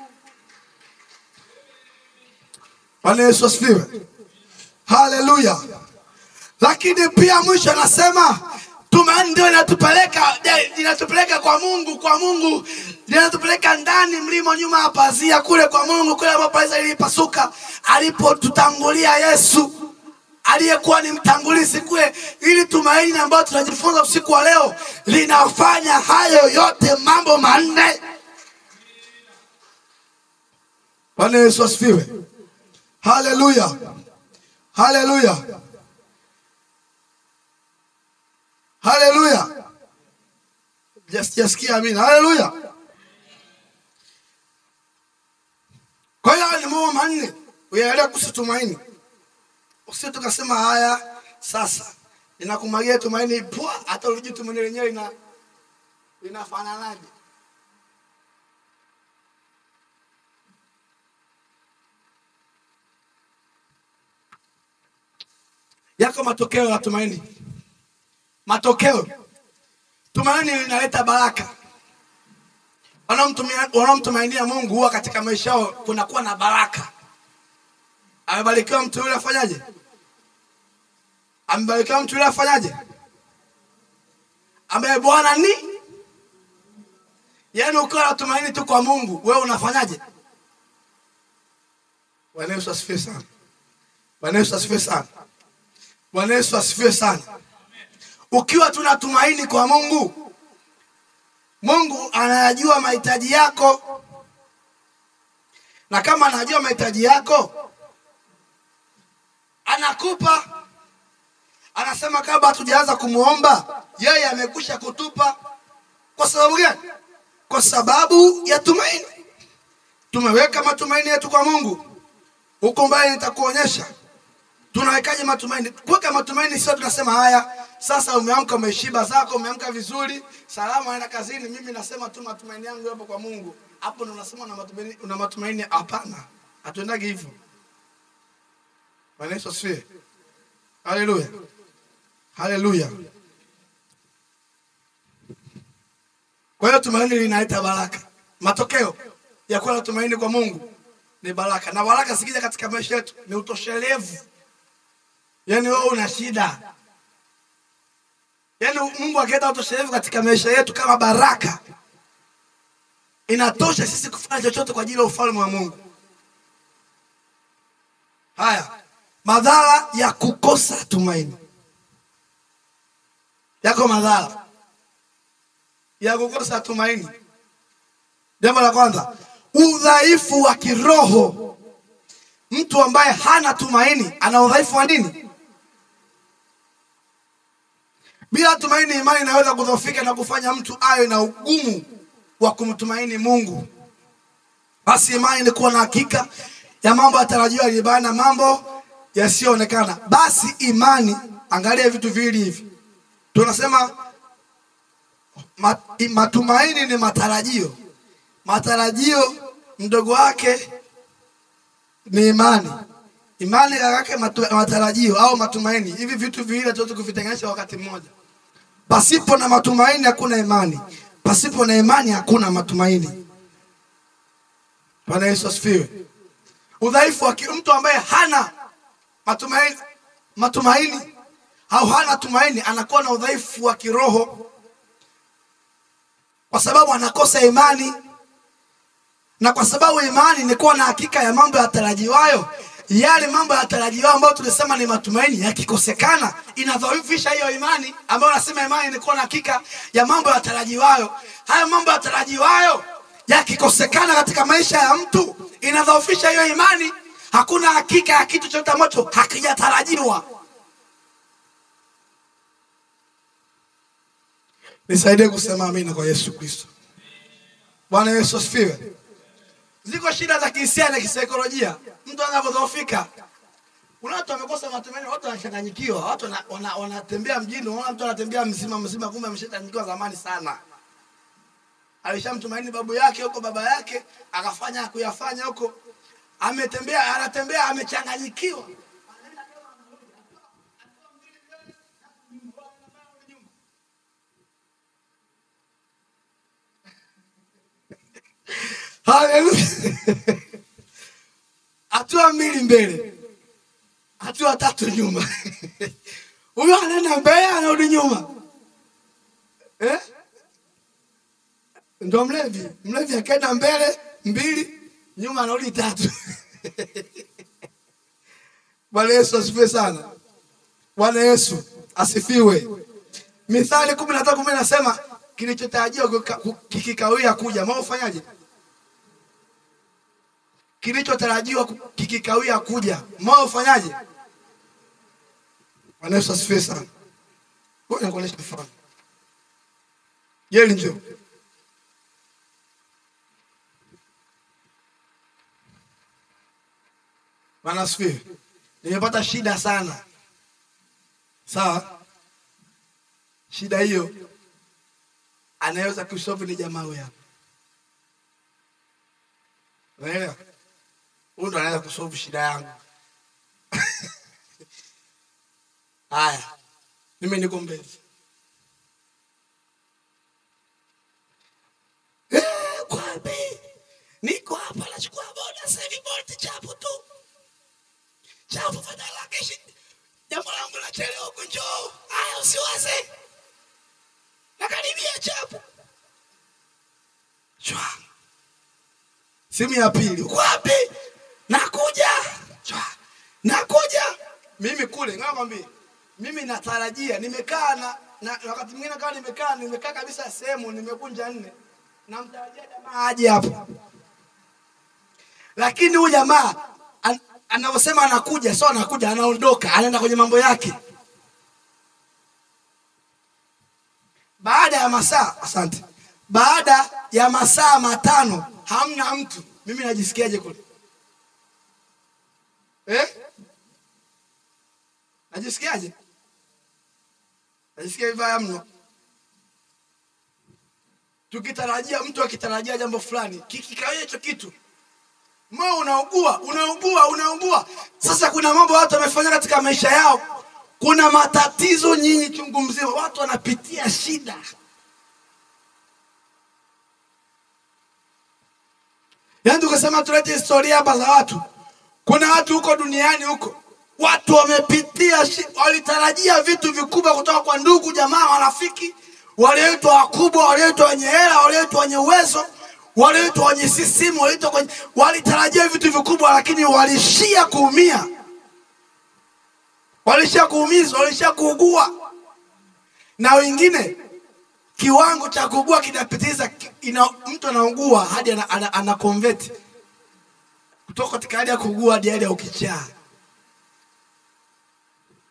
Bwana Yesu asifiwe. Haleluya. Lakini pia mwisho anasema tumaini ndio inatupeleka kwa Mungu. Kwa Mungu inatupeleka ndani mlimo nyuma ya pazia, kule kwa Mungu, kule ambapo pazia ilipasuka alipotutangulia Yesu aliyekuwa ni mtangulizi kule. Ili tumaini ambalo tunajifunza usiku wa leo linafanya hayo yote, mambo manne. Bwana Yesu asifiwe. Haleluya. Haleluya. Haleluya. Jasikia amina. Haleluya. Kwa hiyo ni mambo manne uyaelewa kuhusu tumaini. Usije tukasema haya sasa ninakumwagia tumaini poa, hata uliji tumaini lenyewe linafananaje? Yako matokeo ya tumaini. Matokeo. Tumaini linaleta baraka. Wanaomtumainia Mungu huwa katika maisha yao kunakuwa na baraka. Amebarikiwa mtu yule afanyaje? Amebarikiwa mtu yule afanyaje? Ambaye Bwana ni. Yaani ukiwa na tumaini tu kwa Mungu, wewe unafanyaje? Bwana Yesu asifiwe sana. Bwana Yesu asifiwe sana. Bwana Yesu asifiwe sana. Ukiwa tunatumaini kwa Mungu, Mungu anayajua mahitaji yako. Na kama anajua mahitaji yako, anakupa. Anasema kabla hatujaanza kumuomba, yeye amekwisha kutupa. Kwa sababu gani? Kwa sababu ya tumaini. Tumeweka matumaini yetu kwa Mungu. Huko mbele nitakuonyesha tunawekaje matumaini. Kuweka matumaini sio tunasema haya sasa umeamka umeshiba zako, umeamka vizuri, salama aenda kazini, mimi nasema tu matumaini yangu yapo kwa Mungu. Hapo ndo unasema una matumaini. Hapana. Hatuendagi hivyo. Bwana Yesu asifiwe. Haleluya. Haleluya. Kwa hiyo tumaini linaleta baraka. Matokeo ya kuwa na tumaini kwa Mungu ni baraka. Na baraka zikija katika maisha yetu ni utoshelevu. Yaani wewe una shida. Yaani Mungu akileta utoshelevu katika maisha yetu kama baraka, inatosha sisi kufanya chochote kwa ajili ya ufalme wa Mungu. Haya, madhara ya kukosa tumaini. Yako madhara ya kukosa tumaini. Jambo la kwanza, udhaifu wa kiroho. Mtu ambaye hana tumaini ana udhaifu wa nini? Bila tumaini, imani inaweza kudhoofika na kufanya mtu awe na ugumu wa kumtumaini Mungu. Basi imani ni kuwa na hakika ya mambo yatarajiwa yaliyobaki na mambo yasiyoonekana. Basi imani, angalia vitu viwili hivi. Tunasema matumaini ni matarajio. Matarajio mdogo wake ni imani. Imani yake matarajio au matumaini. Hivi vitu viwili hatuwezi kuvitenganisha wakati mmoja. Pasipo na matumaini hakuna imani. Pasipo na imani hakuna matumaini. Bwana Yesu asifiwe. Udhaifu wa mtu ambaye hana matumaini au hana tumaini anakuwa na udhaifu wa kiroho, kwa sababu anakosa imani. Na kwa sababu imani ni kuwa na hakika ya mambo yatarajiwayo, yale mambo yatarajiwayo ambayo tulisema ni matumaini, yakikosekana inadhoofisha hiyo imani ambayo nasema imani ni kuwa na hakika ya mambo yatarajiwayo. Hayo mambo yatarajiwayo yakikosekana katika maisha ya mtu inadhoofisha hiyo imani. Hakuna hakika ya kitu chochote ambacho hakijatarajiwa. Nisaidie kusema amina kwa Yesu Kristo. Bwana Yesu asifiwe. Ziko shida za kihisia na kisaikolojia. Mtu anapodhoofika, kuna watu wamekosa matumaini, watu wanachanganyikiwa, watu wanatembea mjini, unaona mtu anatembea mzima kumbe ameshatanyikiwa zamani sana. Alishamtumaini babu yake huko, baba yake akafanya kuyafanya huko. Anatembea amechanganyikiwa. Haleluya. Hatua mbili mbele, hatua tatu nyuma. Huyo anaenda mbele, anarudi nyuma. Ndio mlevi. Mlevi akaenda mbele mbili, nyuma anarudi tatu. Bwana Yesu asifiwe sana. Bwana Yesu asifiwe. Mithali 13:10 inasema kilichotarajiwa kikikawia kuja, mbona ufanyaje? Kilichotarajiwa kikikawia kuja, mbona ufanyaje? Bwana Yesu asifiwe sana. Ngoja nikuoneshe mfano. Yeye njoo. Bwana asifiwe. Nimepata shida sana. Sawa? Shida hiyo anaweza kusolve ni jamaa huyu hapa. Unaelewa? Huyu ndo anaweza kusolve shida yangu. Haya. Mimi niko mbele. Kwapi? Niko hapa nachukua boda sasa hivi, bolt chapu tu. Chapu fadhala keshi. Jambo langu nachelewa huko, njoo. Haya usiwaze. Nakaribia chapu. Chwa. Simu ya pili. Wapi? Nakuja. Chwa. Nakuja. Mimi kule, ngambie. Mimi natarajia, nimekaa na wakati mwingine kama nimekaa kabisa sehemu, nimekunja nne. Namtarajia jamaa aje hapo. Lakini huyu jamaa anaosema anakuja, sio anakuja, anaondoka, anaenda kwenye mambo yake. Baada ya masaa, asante. Baada ya masaa 5 hamna mtu. Mimi najisikiaje kule? Najisikiaje? Najisikia vibaya mno. Tukitarajia, mtu akitarajia jambo fulani, kikikawia hicho kitu, moyo unaugua. Sasa kuna mambo watu wamefanya katika maisha yao. Kuna matatizo nyinyi chungu mzima, watu wanapitia shida. Yaani tukisema tulete historia hapa za watu. Kuna watu huko duniani huko Watu wamepitia, walitarajia vitu vikubwa kutoka kwa ndugu, jamaa, marafiki, walioitwa wakubwa, walioitwa wenye hela, walioitwa wenye uwezo, walioitwa wenye sisimu, walitarajia vitu vikubwa, lakini walishia kuumia. Walishia kuumizwa, walishia kuugua. Na wengine kiwango cha kuugua kinapitiza, mtu anaugua hadi ana convert kutoka katika hali ya kuugua hadi hali ya ukichaa.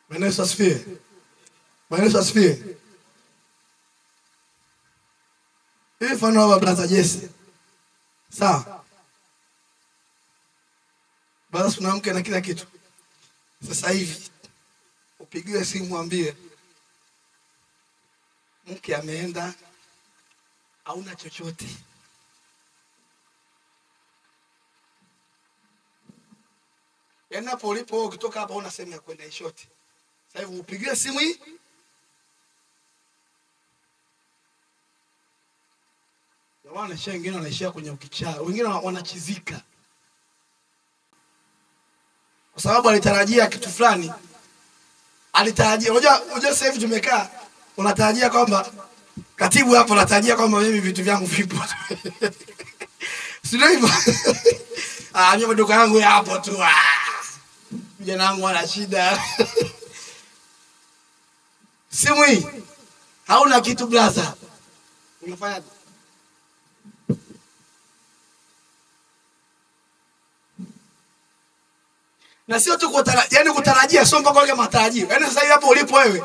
Bwana Yesu asifiwe. Bwana Yesu asifiwe. Hii mfano wa brother Jesse. Sawa. Basi tunamke na kila kitu. Sasa hivi upigiwe simu mwambie mke ameenda, hauna chochote. Yaani hapo ulipo ukitoka hapa una sehemu ya kwenda ishoti. Sasa hivi upigiwe simu hii. Wana wengine wanaishia kwenye ukichaa, wengine wanachizika. Kwa sababu alitarajia kitu fulani. Alitarajia, unajua sasa hivi tumekaa, unatarajia kwamba katibu hapo anatarajia kwamba mimi vitu vyangu vipo. Sio hivyo. Mimi maduka yangu yapo tu. Vijana wangu wana shida. Simu hii hauna kitu brother. Unafanya na sio tu kutarajia, sio mpaka wale matarajio. Yaani sasa hivi hapo ulipo wewe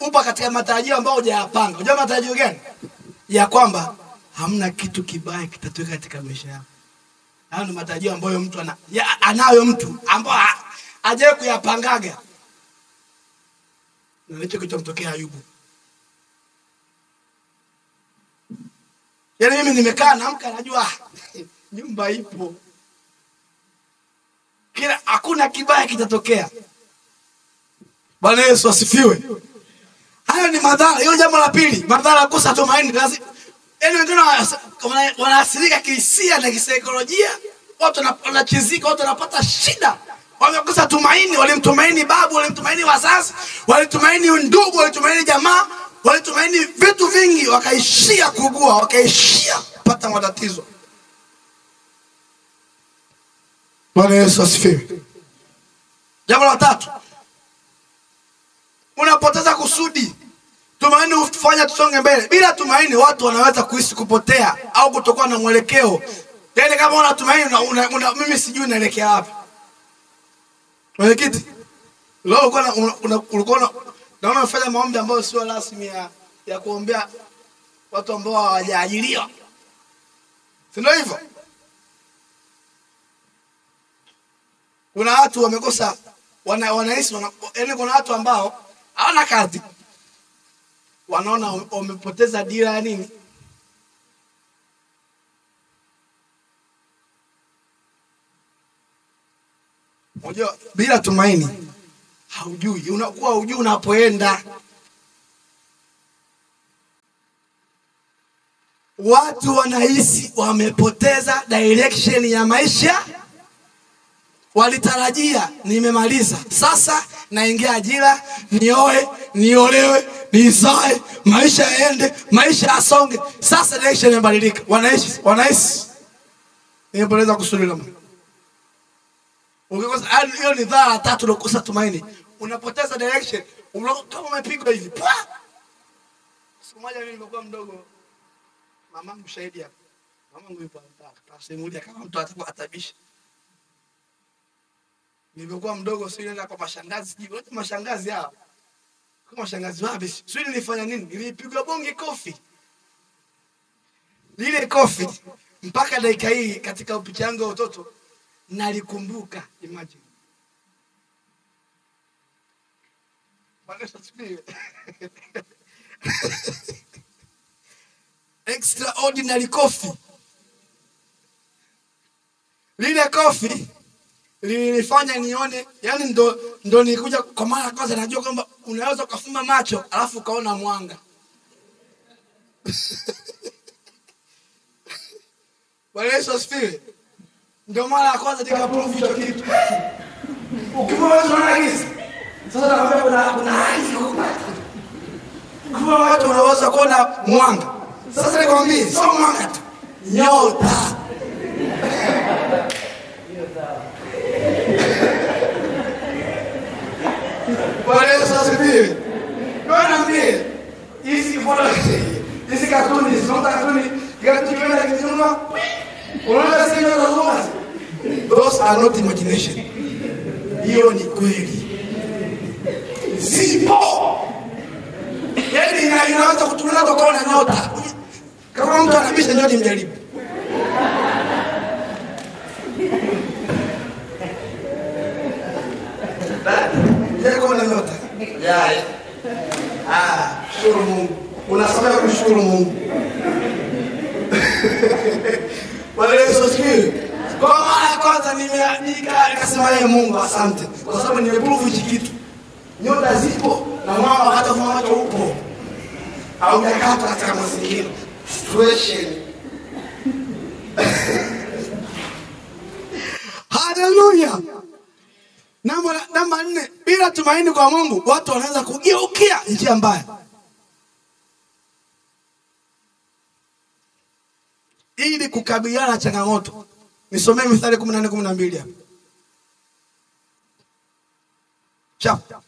upa katika matarajio ambayo hujayapanga. Unajua matarajio gani? Ya kwamba hamna kitu kibaya kitatokea katika maisha yako. Hayo ni matarajio ambayo mtu anayo, mtu ambao hajawahi kuyapangaga. Na hicho kilichomtokea Ayubu. Yaani mimi nimekaa naamka najua nyumba ipo. Kila hakuna kibaya kitatokea. Bwana Yesu asifiwe. Hayo ni madhara. Hiyo jambo la pili, madhara ya kukosa tumaini. Yaani wengine wanaathirika kihisia na kisaikolojia, watu wanachizika, watu wanapata shida. Wamekosa tumaini, walimtumaini babu, walimtumaini wazazi, walitumaini ndugu, walitumaini jamaa, walitumaini vitu vingi, wakaishia kuugua, wakaishia kupata matatizo. Bwana Yesu asifiwe. Jambo la tatu, unapoteza kusudi. Tumaini hufanya tusonge mbele. Bila tumaini watu wanaweza kuhisi kupotea au kutokuwa na mwelekeo. Yaani kama una tumaini mimi sijui naelekea wapi. Mwenyekiti, leo ulikuwa naona unafanya maombi ambayo sio rasmi ya kuombea watu ambao hawajaajiriwa. Si ndio hivyo? Kuna watu wamekosa wanahisi yaani kuna watu ambao hawana kazi. Wanaona wamepoteza dira ya nini? Unajua bila tumaini haujui, unakuwa hujui unapoenda. Watu wanahisi wamepoteza direction ya maisha. Walitarajia nimemaliza, sasa naingia ajira, nioe, niolewe, nizae, maisha yaende, maisha yasonge. Sasa direction imebadilika. Wanahisi nimepoteza kusudi la Mungu. Ukikosa hiyo ni dhara tatu la kukosa tumaini. Unapoteza direction, kama umepigwa hivi. Siku moja mimi nilikuwa mdogo, mamangu shahidi hapa. Mamangu yupo hapa. Simulia kama mtu atabisha. Nilipokuwa mdogo sio nenda kwa mashangazi, sijui mashangazi hao. Kwa mashangazi wapi? Sio nilifanya nini? Nilipigwa bonge kofi. Lile kofi mpaka dakika hii katika picha yangu ya utoto nalikumbuka. Imagine. Bwana asifiwe. Extraordinary coffee. Lile coffee lilifanya nione, yani ndo nilikuja kwa mara ya kwanza najua kwamba unaweza kufumba macho alafu ukaona mwanga. Bwana Yesu asifiwe. Ndio mara ya kwanza nikaprove hicho kitu. Ukimwona watu wanaona giza. Sasa nakwambia kuna hali kupata. Kwa watu wanaweza kuona mwanga. Sasa nikwambie, sio mwanga tu. Nyota. Wale sasa hivi. Bwana mimi, hizi bora hizi katuni, sio katuni, katuni kama kinyuma. Unaona sisi tunazungumza. Those are not imagination. Hiyo ni kweli. Zipo. Yaani inaweza kutulia kuona nyota. Kama mtu anabisha nyota mjaribu. Yeye kuna nyota. Ya. Shukuru Mungu. Unasema kushukuru Mungu. Wale sio kwa mara ya kwanza nikasema yeye Mungu asante. Kwa sababu nimeprove hichi kitu. Nyota zipo na mwanga hata kama watu upo. Au yakata katika mazingira. Situation. Hallelujah. Namba 4, bila tumaini kwa Mungu, watu wanaweza kugeukia njia mbaya. Ili kukabiliana na changamoto. Nisomee Mithali 14:12 hapa. Chap.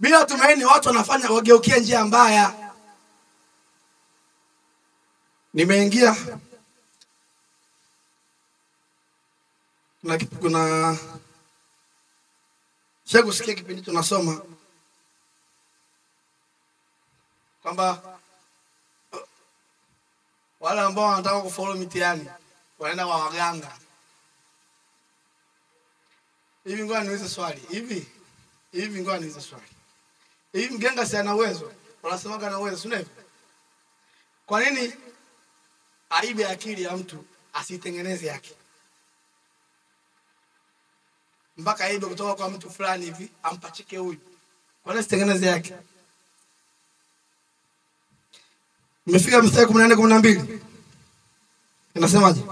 Bila tumaini watu wanafanya wageukia njia mbaya. Nimeingia kuna Shego sikia kipindi tunasoma kwamba wale ambao wanataka kufollow mitihani wanaenda kwa waganga. Hivi ngoja niulize swali. Hivi ngoja niulize swali. Hivi mganga si ana uwezo? Wanasemaga ana uwezo, sio hivyo? Kwa nini aibe akili ya mtu asitengeneze yake? Mpaka aibe kutoka kwa mtu fulani hivi ampachike huyu. Kwa nini asitengeneze yake? Umefika Mithali 14:12. Inasemaje?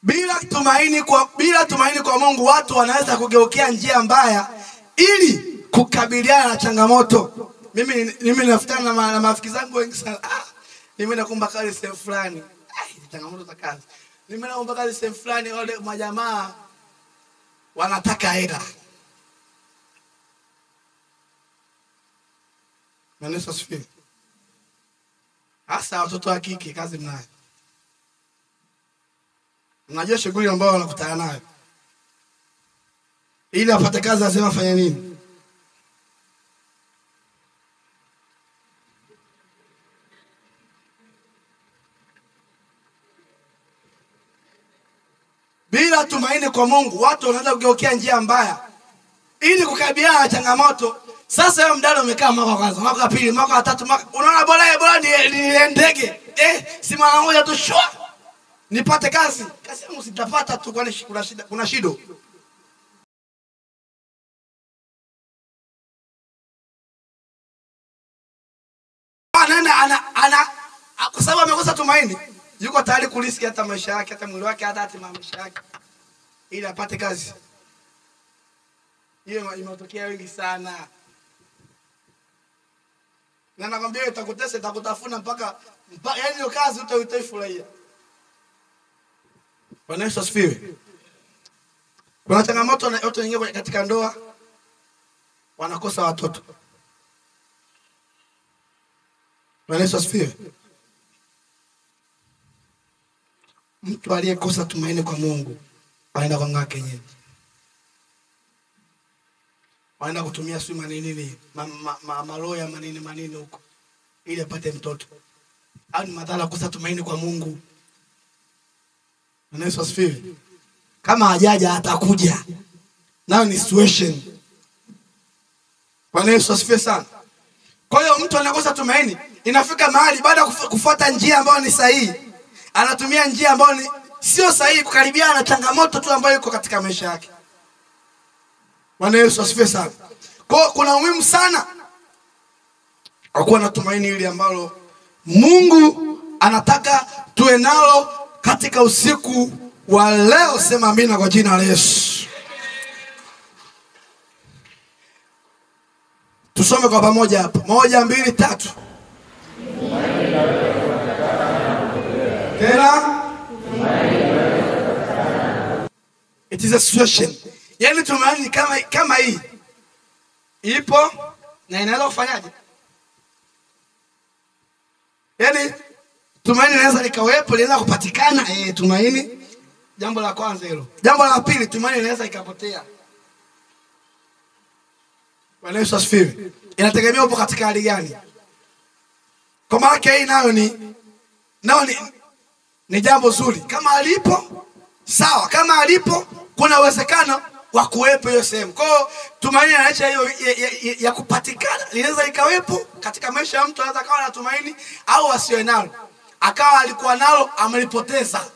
Bila tumaini kwa Mungu, watu wanaweza kugeukia njia mbaya ili kukabiliana na changamoto. Mimi nafuatana na marafiki zangu wengi sana. Mimi naomba kazi sehemu fulani. Changamoto za kazi. Mimi naomba kazi sehemu fulani, wale majamaa wanataka hela. Maneno safi. Hasa watoto wa kike kazi mnayo. Unajua shughuli ambayo wanakutana nayo. Ili apate kazi lazima afanye nini? Bila tumaini kwa Mungu, watu wanaweza kugeukia njia mbaya ili kukabiliana na changamoto. Sasa wewe mdada umekaa mwaka kwanza, mwaka pili, mwaka tatu, unaona bora ni ndege. Si mara moja tu shwa. Nipate kazi. Kazi yangu sitapata tu kwani kuna shida. Ana kwa sababu amekosa tumaini, yuko tayari kuriski hata maisha yake, hata mwili wake, hata maisha yake ili apate kazi. Hiyo imetokea wengi sana. Na nakwambia itakutesa, itakutafuna mpaka yaani hiyo kazi utaifurahia. Bwana Yesu asifiwe. Kuna changamoto na watu wengine katika ndoa wanakosa watoto. Bwana Yesu asifiwe. Mtu aliyekosa tumaini kwa Mungu anaenda kwa ng'aa kienyeji. Wanaenda kutumia sima nini maloya manini huko ili apate mtoto. Au ni madhara kukosa tumaini kwa Mungu. Bwana Yesu asifiwe. Kama hajaja atakuja. Nayo ni situation. Bwana Yesu asifiwe sana. Kwa hiyo mtu anakosa tumaini, inafika mahali baada ya kufuata njia ambayo ni sahihi, anatumia njia ambayo ni sio sahihi kukaribiana na changamoto tu ambayo iko katika maisha yake. Bwana Yesu asifiwe sana. Kwa hiyo kuna umuhimu sana kuwa na tumaini hili ambalo Mungu anataka tuwe nalo katika usiku wa leo. Sema amina kwa jina la Yesu. Tusome kwa pamoja hapa. 1, 2, 3. Tena. It is a situation. Yaani tumaini kama hii ipo na inaweza kufanyaje? Yaani tumaini linaweza likawepo, linaweza kupatikana. Tumaini, jambo la kwanza hilo. Jambo la pili, tumaini linaweza ikapotea. Bwana Yesu asifiwe. Inategemea upo katika hali gani. Kwa maana hii nayo ni jambo zuri. Kama alipo sawa, kama alipo kuna uwezekano wa kuwepo hiyo sehemu. Kwa hiyo tumaini linaacha hiyo ya kupatikana, linaweza ikawepo katika maisha ya mtu. Anaweza kawa na tumaini au asiwe nalo. Akawa alikuwa nalo amelipoteza.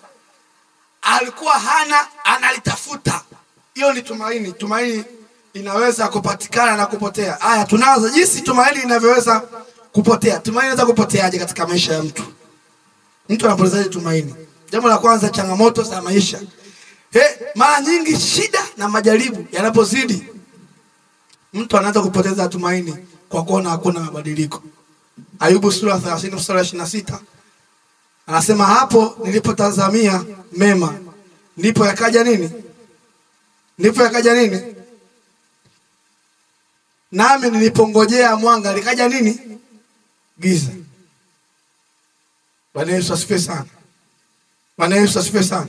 Alikuwa hana, analitafuta. Hiyo ni tumaini. Tumaini inaweza kupatikana na kupotea. Haya, tunaanza jinsi tumaini linavyoweza kupotea. Tumaini inaweza kupoteaje katika maisha ya mtu? Mtu anapotezaje tumaini? Jambo la kwanza, changamoto za maisha. Mara nyingi shida na majaribu yanapozidi, mtu anaanza kupoteza tumaini kwa kuona hakuna mabadiliko. Ayubu sura 30 mstari 26 anasema, hapo nilipotazamia mema ndipo yakaja nini? Ndipo yakaja nini? Nami nilipongojea mwanga likaja nini? Giza. Bwana Yesu asifiwe sana. Bwana Yesu asifiwe sana.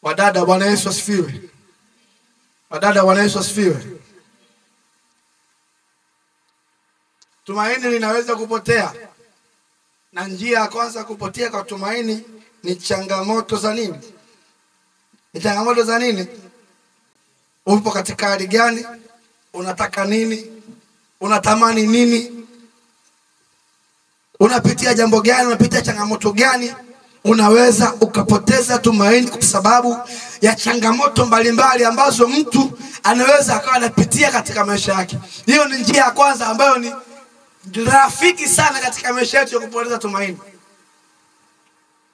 Wadada, Bwana Yesu asifiwe. Wadada, Bwana Yesu asifiwe. Tumaini linaweza kupotea. Na njia ya kwanza kupotea kwa tumaini ni changamoto za nini? Ni changamoto za nini? Upo katika hali gani? Unataka nini? Unatamani nini? Unapitia jambo gani? Unapitia changamoto gani? Unaweza ukapoteza tumaini kwa sababu ya changamoto mbalimbali ambazo mtu anaweza akawa anapitia katika maisha yake. Hiyo ni njia ya kwanza ambayo ni rafiki sana katika maisha yetu ya kupoteza tumaini.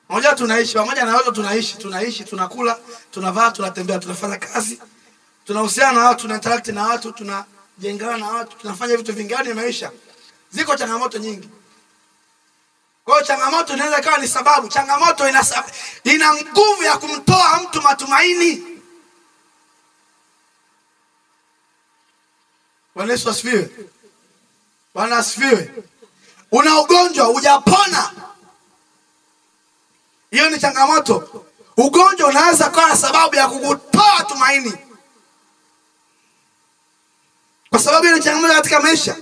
Mmoja tunaishi, pamoja na watu tunaishi, tunakula, tunavaa, tunatembea, tunafanya kazi, tunahusiana na watu, tunainteract na watu, tunajengana na watu, tunafanya vitu vingi ndani ya maisha. Ziko changamoto nyingi. Kwa hiyo changamoto inaweza kuwa ni sababu. Changamoto ina nguvu ya kumtoa mtu matumaini. Bwana Yesu asifiwe. Bwana asifiwe. Una ugonjwa hujapona, hiyo ni changamoto. Ugonjwa unaweza kuwa na sababu ya kukutoa tumaini, kwa sababu hiyo ni changamoto katika maisha.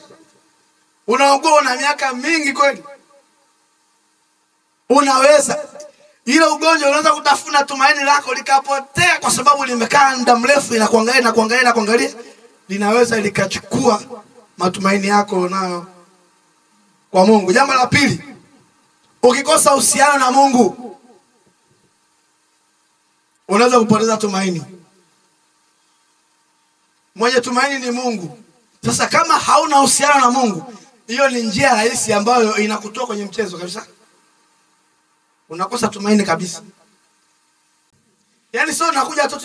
Unaugua na miaka mingi kweli, unaweza ile ugonjwa unaweza kutafuna tumaini lako likapotea, kwa sababu limekaa muda mrefu inakuangalia, linaweza likachukua matumaini yako unayo kwa Mungu. Jambo la pili, ukikosa uhusiano na Mungu unaweza kupoteza tumaini. Mwenye tumaini ni Mungu. Sasa kama hauna uhusiano na Mungu, hiyo ni njia rahisi ambayo inakutoa kwenye mchezo kabisa. Unakosa tumaini kabisa. Yaani sio unakuja tu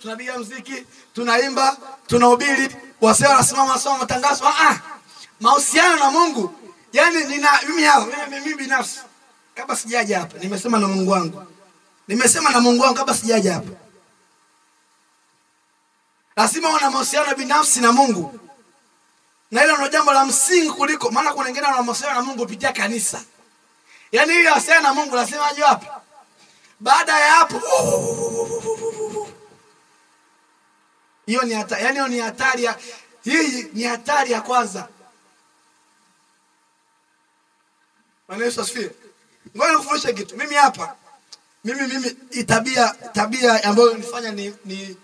tunapiga muziki, tunaimba, tunahubiri, wasee wanasimama soma matangazo. Mahusiano na Mungu. Yaani mimi binafsi kabla sijaja hapa nimesema na Mungu wangu. Nimesema na Mungu wangu kabla sijaja hapa. Lazima uwe na mahusiano binafsi na Mungu. Na hilo ndio jambo la msingi kuliko, maana kuna wengine wana mahusiano na Mungu kupitia kanisa. Yaani ili waseme na Mungu lazima aje wapi? Baada ya hapo hiyo ni hatari. Yaani ni hatari ya hii ni hatari ya kwanza. Bwana Yesu asifiwe. Ngoja nikufundishe kitu. Mimi hapa mimi tabia ambayo nifanya ni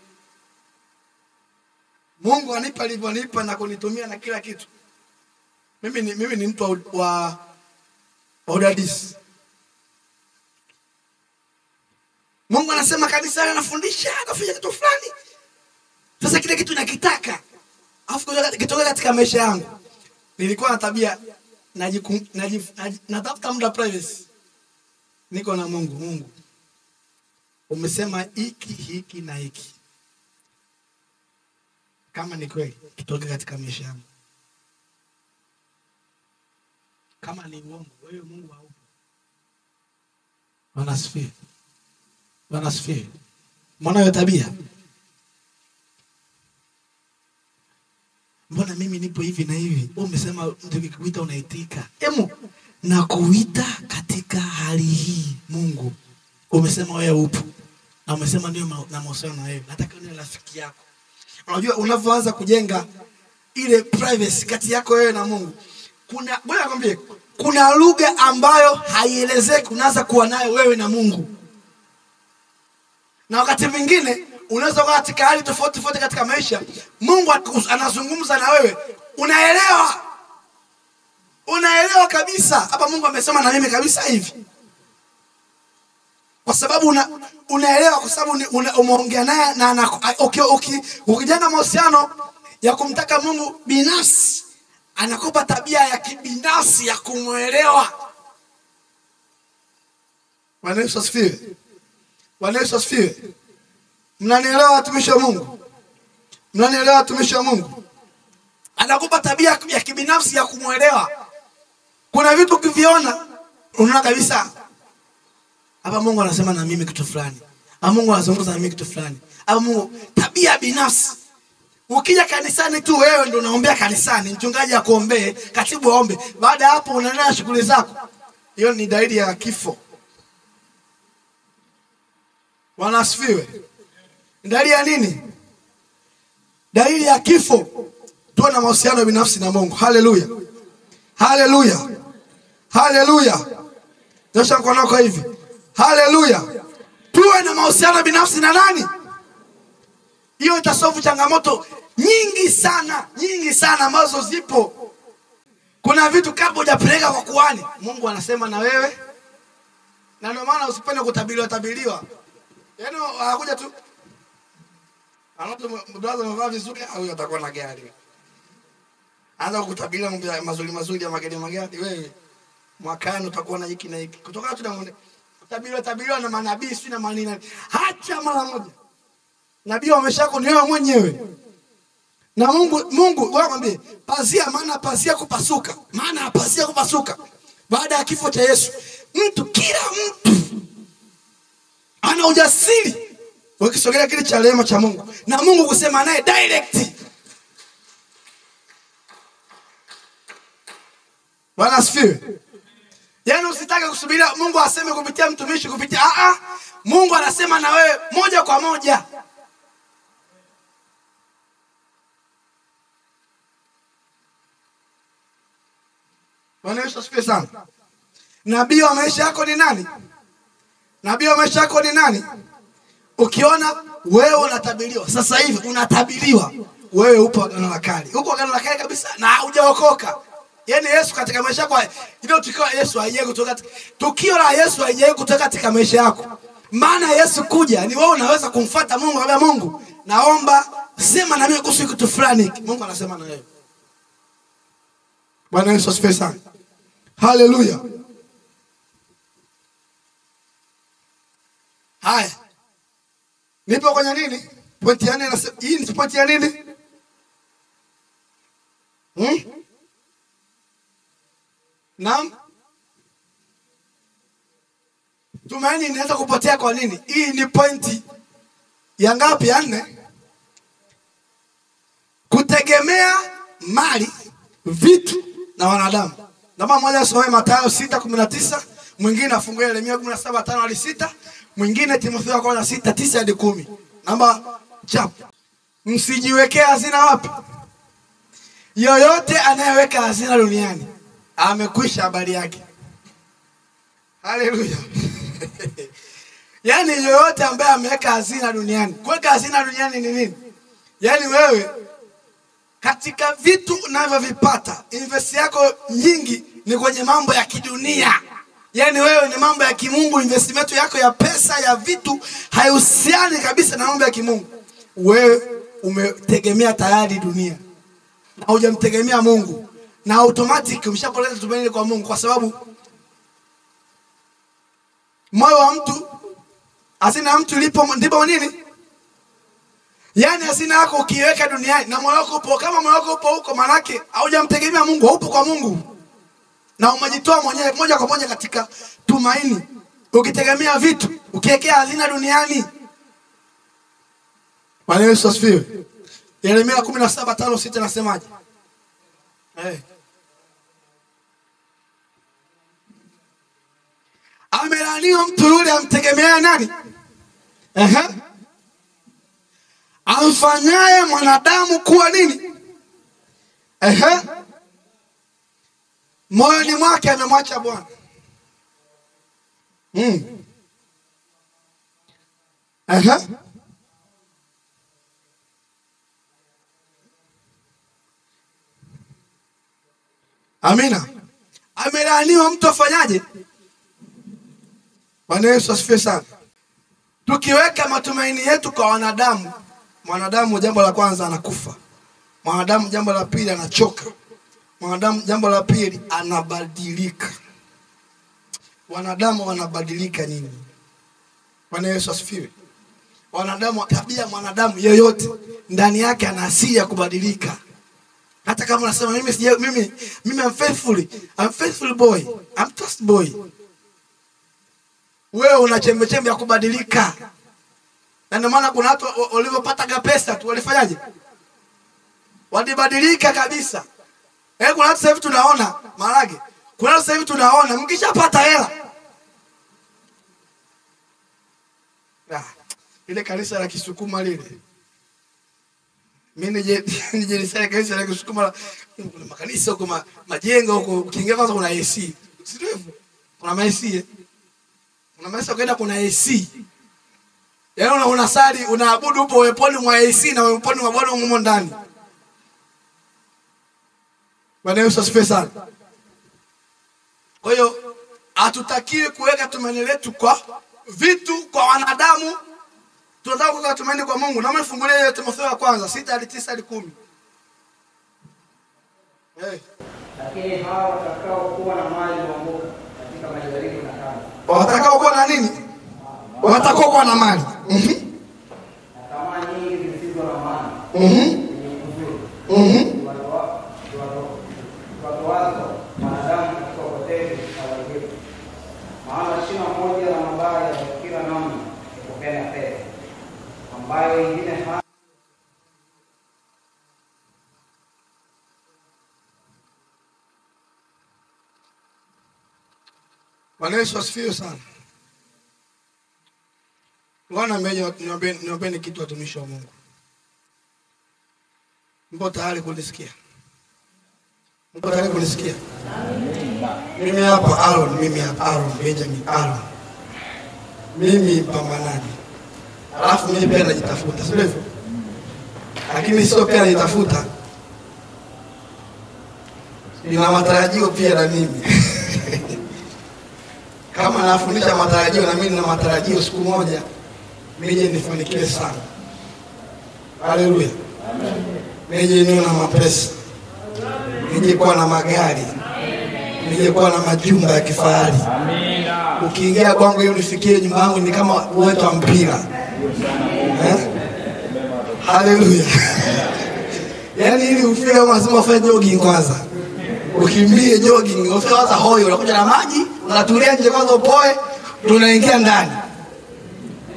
Mungu anipa alivyonipa na kunitumia na kila kitu. Mimi ni mtu wa udadisi. Mungu anasema kanisa anafundisha kufanya kitu fulani. Sasa kile kitu nakitaka. Alafu kitokea katika maisha yangu. Nilikuwa na tabia natafuta muda privacy. Niko na Mungu. Mungu, umesema hiki na hiki. Kama ni kweli, kitoke katika maisha yangu. Kama ni uongo, wewe Mungu haupo. Wanasifiwe. Wanasifiwe. Mbona hiyo tabia? Mbona mimi nipo hivi na hivi? Wewe umesema nikikuita unaitika. Na kuita katika hali hii, Mungu. Umesema wewe upo. Na umesema ndio na mahusiano na wewe. Nataka niwe rafiki yako. Unajua unapoanza kujenga ile privacy kati yako wewe na Mungu, bwana nakwambia, kuna lugha ambayo haielezeki unaanza kuwa nayo wewe na Mungu. Na wakati mwingine unaweza kuwa katika hali tofauti katika maisha, Mungu anazungumza na wewe, unaelewa kabisa hapa Mungu amesema na mimi kabisa hivi. Kwa sababu unaelewa, kwa sababu umeongea naye na ukijenga mahusiano ya kumtaka Mungu binafsi, anakupa tabia ya kibinafsi ya kumuelewa. Bwana Yesu asifiwe. Bwana Yesu asifiwe. Mnanielewa watumishi wa Mungu? Mnanielewa watumishi wa Mungu? Anakupa tabia ya kibinafsi ya kumuelewa. Kuna vitu ukiviona unaona kabisa hapa Mungu anasema na mimi kitu fulani. Mungu anazungumza na mimi kitu fulani. Mungu, tabia binafsi. Ukija kanisani tu wewe ndio unaombea kanisani, mchungaji akuombee, katibu aombe. Baada hapo unaendelea shughuli zako. Hiyo ni dalili ya kifo. Bwana asifiwe. Dalili ya nini? Dalili ya kifo. Tuwe na mahusiano binafsi na Mungu. Haleluya. Haleluya. Haleluya. Nyosha mkono wako hivi. Haleluya. Tuwe na mahusiano binafsi na nani? Hiyo itasolve changamoto nyingi sana ambazo zipo. Kuna vitu kabla hujapeleka kwa kuhani, Mungu anasema na wewe. Na ndio maana usipende kutabiriwa. Yaani anakuja tu mdoaza mvaa vizuri au atakuwa na gari. Anza kukutabiria mambo mazuri ya magari wewe. Mwakani utakuwa na hiki na hiki. Kutoka tu na kutabiriwa na manabii si na manini. Acha mara moja. Nabii ameshako ni wewe mwenyewe. Na Mungu wakwambie pazia, maana pazia kupasuka. Maana pazia kupasuka. Baada ya kifo cha Yesu, kila mtu ana ujasiri wakisogelea kile cha rehema cha Mungu. Na Mungu kusema naye direct. Bwana asifiwe. Yaani usitake kusubiria Mungu aseme kupitia mtumishi Mungu anasema na wewe moja kwa moja. Bwana Yesu asifiwe sana. Nabii wa maisha yako ni nani? Nabii wa maisha yako ni nani? Ukiona wewe unatabiriwa, sasa hivi unatabiriwa, wewe upo agano la kale. Uko agano la kale kabisa na hujaokoka. Yaani Yesu katika maisha yako, ile tukio la Yesu haijawahi kutoka. Tukio la Yesu haijawahi kutoka katika maisha yako. Maana Yesu kuja ni wewe unaweza kumfuata Mungu, kabla Mungu, naomba sema na mimi kuhusu kitu fulani. Mungu anasema na wewe. Bwana Yesu asifiwe sana. Haleluya. Haya. Nipo kwenye nini? Pointi ya nini? Hii ni pointi ya nini? Naam. Tumaini inaweza kupotea kwa nini? Hii ni pointi ya ngapi? Ya 4. Kutegemea mali, vitu na wanadamu. Namba moja asome Mathayo 6:19, mwingine afungue Yeremia 17:5-6, mwingine Timotheo 1:6-9-10. Namba chap. Msijiwekea hazina wapi? Yoyote anayeweka hazina duniani amekwisha habari yake. Haleluya. Yaani yoyote ambaye ameweka hazina duniani. Kuweka hazina duniani ni nini? Yaani wewe katika vitu unavyovipata, invest yako nyingi ni kwenye mambo ya kidunia. Yaani wewe ni mambo ya kimungu, investment yako ya pesa ya vitu haihusiani kabisa na mambo ya kimungu. Wewe umetegemea tayari dunia na hujamtegemea Mungu. na automatic umeshapoleta tumaini kwa Mungu, kwa sababu moyo wa mtu, hazina mtu lipo ndipo nini? Yani hazina yako ukiweka duniani na moyo wako upo, kama moyo wako upo huko, manake haujamtegemea Mungu, haupo kwa Mungu. Na umejitoa mwenyewe moja kwa moja katika tumaini. Ukitegemea vitu, ukiwekea hazina duniani. Bwana Yesu asifiwe. Yeremia 17:5-6 nasemaje? Amelaaniwa mtu yule amtegemea nani? Amfanyaye mwanadamu kuwa nini? Moyoni mwake amemwacha Bwana. Amina. Amelaaniwa mtu afanyaje? Bwana Yesu asifiwe sana. Tukiweka matumaini yetu kwa wanadamu, mwanadamu jambo la kwanza anakufa. Mwanadamu jambo la pili anachoka. Mwanadamu jambo la pili anabadilika. Wanadamu wanabadilika nini? Bwana Yesu asifiwe. Wanadamu, tabia mwanadamu yeyote ndani yake ana asili ya kubadilika. Hata kama unasema mimi I'm faithful boy, I'm trust boy, wewe una chembe ya kubadilika. Na ndio maana kuna watu walivyopata pesa tu walifanyaje? Walibadilika kabisa. Kuna watu sasa hivi tunaona marage. Kuna watu sasa hivi tunaona mkishapata hela. Ile kanisa la Kisukuma lile. Mimi nije nisale kanisa la Kisukuma, kuna makanisa huko majengo huko, ukiingia kwanza kuna AC. Si ndio hivyo? Kuna AC. Kuna maisha kwenda kuna AC. Yaani unasali, unaabudu upo weponi mwa AC na weponi mwa Bwana humo ndani. Bwana Yesu asifiwe sana. Kwa hiyo hatutakiwi kuweka tumaini letu kwa vitu, kwa wanadamu. Tunataka kuweka tumaini kwa Mungu. Na mfungulie hiyo Timotheo ya kwanza 6:9-10. Lakini hao watakao kuwa na mali huanguka katika majaribu na tabu. Watakao kuwa na nini? Watakao kuwa na mali. Na tamaa nyingi zisizo na maana. Watu wanadamu katika upotevu na uadilifu. Maana shina moja la mabaya ya kila namna ni kupenda pesa, ambayo wengine Bwana Yesu asifiwe sana. Bwana niombe kitu watumishi wa Mungu. Mpo tayari kunisikia? Mpo tayari kunisikia? Mimi hapa Aaron, Benjamin Aaron. Mimi pambanaji. Alafu mimi pia najitafuta, sio hivyo? Lakini sio pia najitafuta. Nina matarajio pia na mimi. Kama nafundisha matarajio, na mimi nina matarajio siku moja nije nifanikiwe sana. Haleluya. Amen. Nije niwe na mapesa. Nije kuwa na magari. Nije kuwa na majumba ya kifahari. Amina. Ukiingia kwangu hiyo nifikie nyumba yangu ni kama uwanja wa mpira. Haleluya. Yaani ili ufike lazima ufanye jogging kwanza. Ukimbie jogging, ufike kwanza hoyo, unakuja na maji, unatulia nje kwanza upoe, tunaingia ndani.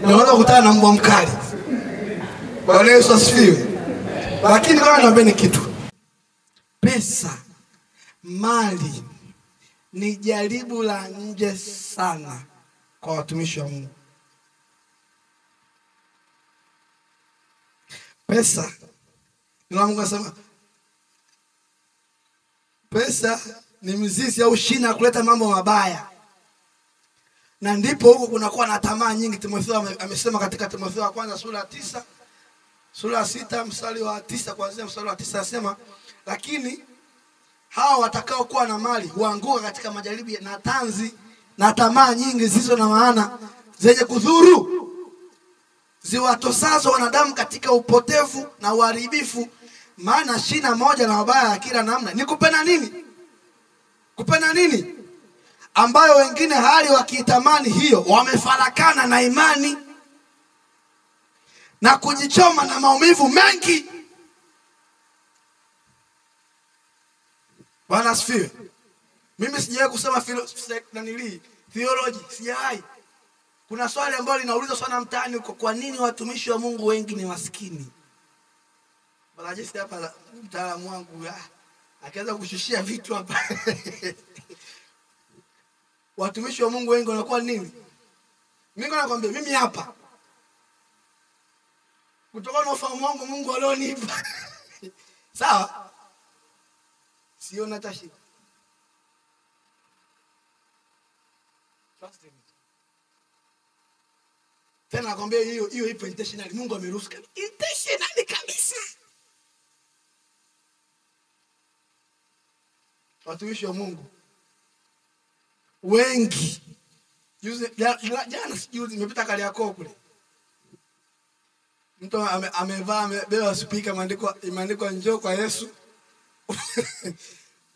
Unaona kukutana na mbwa mkali. Bwana Yesu asifiwe. Lakini kama naambeni kitu. Pesa, mali ni jaribu la nje sana kwa watumishi wa Mungu. Pesa, ndio Mungu anasema pesa ni mzizi au shina kuleta mambo mabaya. Na ndipo huko kunakuwa na tamaa nyingi. Timotheo amesema katika Timotheo ya kwanza sura 9, sura 6 mstari wa 9, kuanzia mstari wa 9 anasema, lakini hao watakao kuwa na mali huanguka katika majaribu na tanzi na tamaa nyingi zisizo na maana zenye kudhuru, ziwatosazo wanadamu katika upotevu na uharibifu, maana shina moja na mabaya ya kila namna ni kupenda nini? Kupenda nini? Ambayo wengine hali wakitamani hiyo wamefarakana na imani na kujichoma na maumivu mengi. Bwana asifiwe. Mimi sijawahi kusema theology, sijawahi. Kuna swali ambalo linaulizwa sana mtaani huko, kwa nini watumishi wa Mungu wengi ni maskini? Bwana Jesse hapa mtaalamu wangu akaanza kushushia vitu hapa. Watumishi wa Mungu wengi wanakuwa nini? Mimi nakwambia mimi hapa, kutoka na ufahamu wangu Mungu alionipa. Sawa? Siona tashi. Trust him. Tena nakwambia hiyo ipo intentionally. Mungu ameruhusu kabisa. Intentionally kabisa. Watumishi wa Mungu wengi juzi nimepita Kariakoo kule. Mtu amebeba speaker imeandikwa njoo kwa Yesu.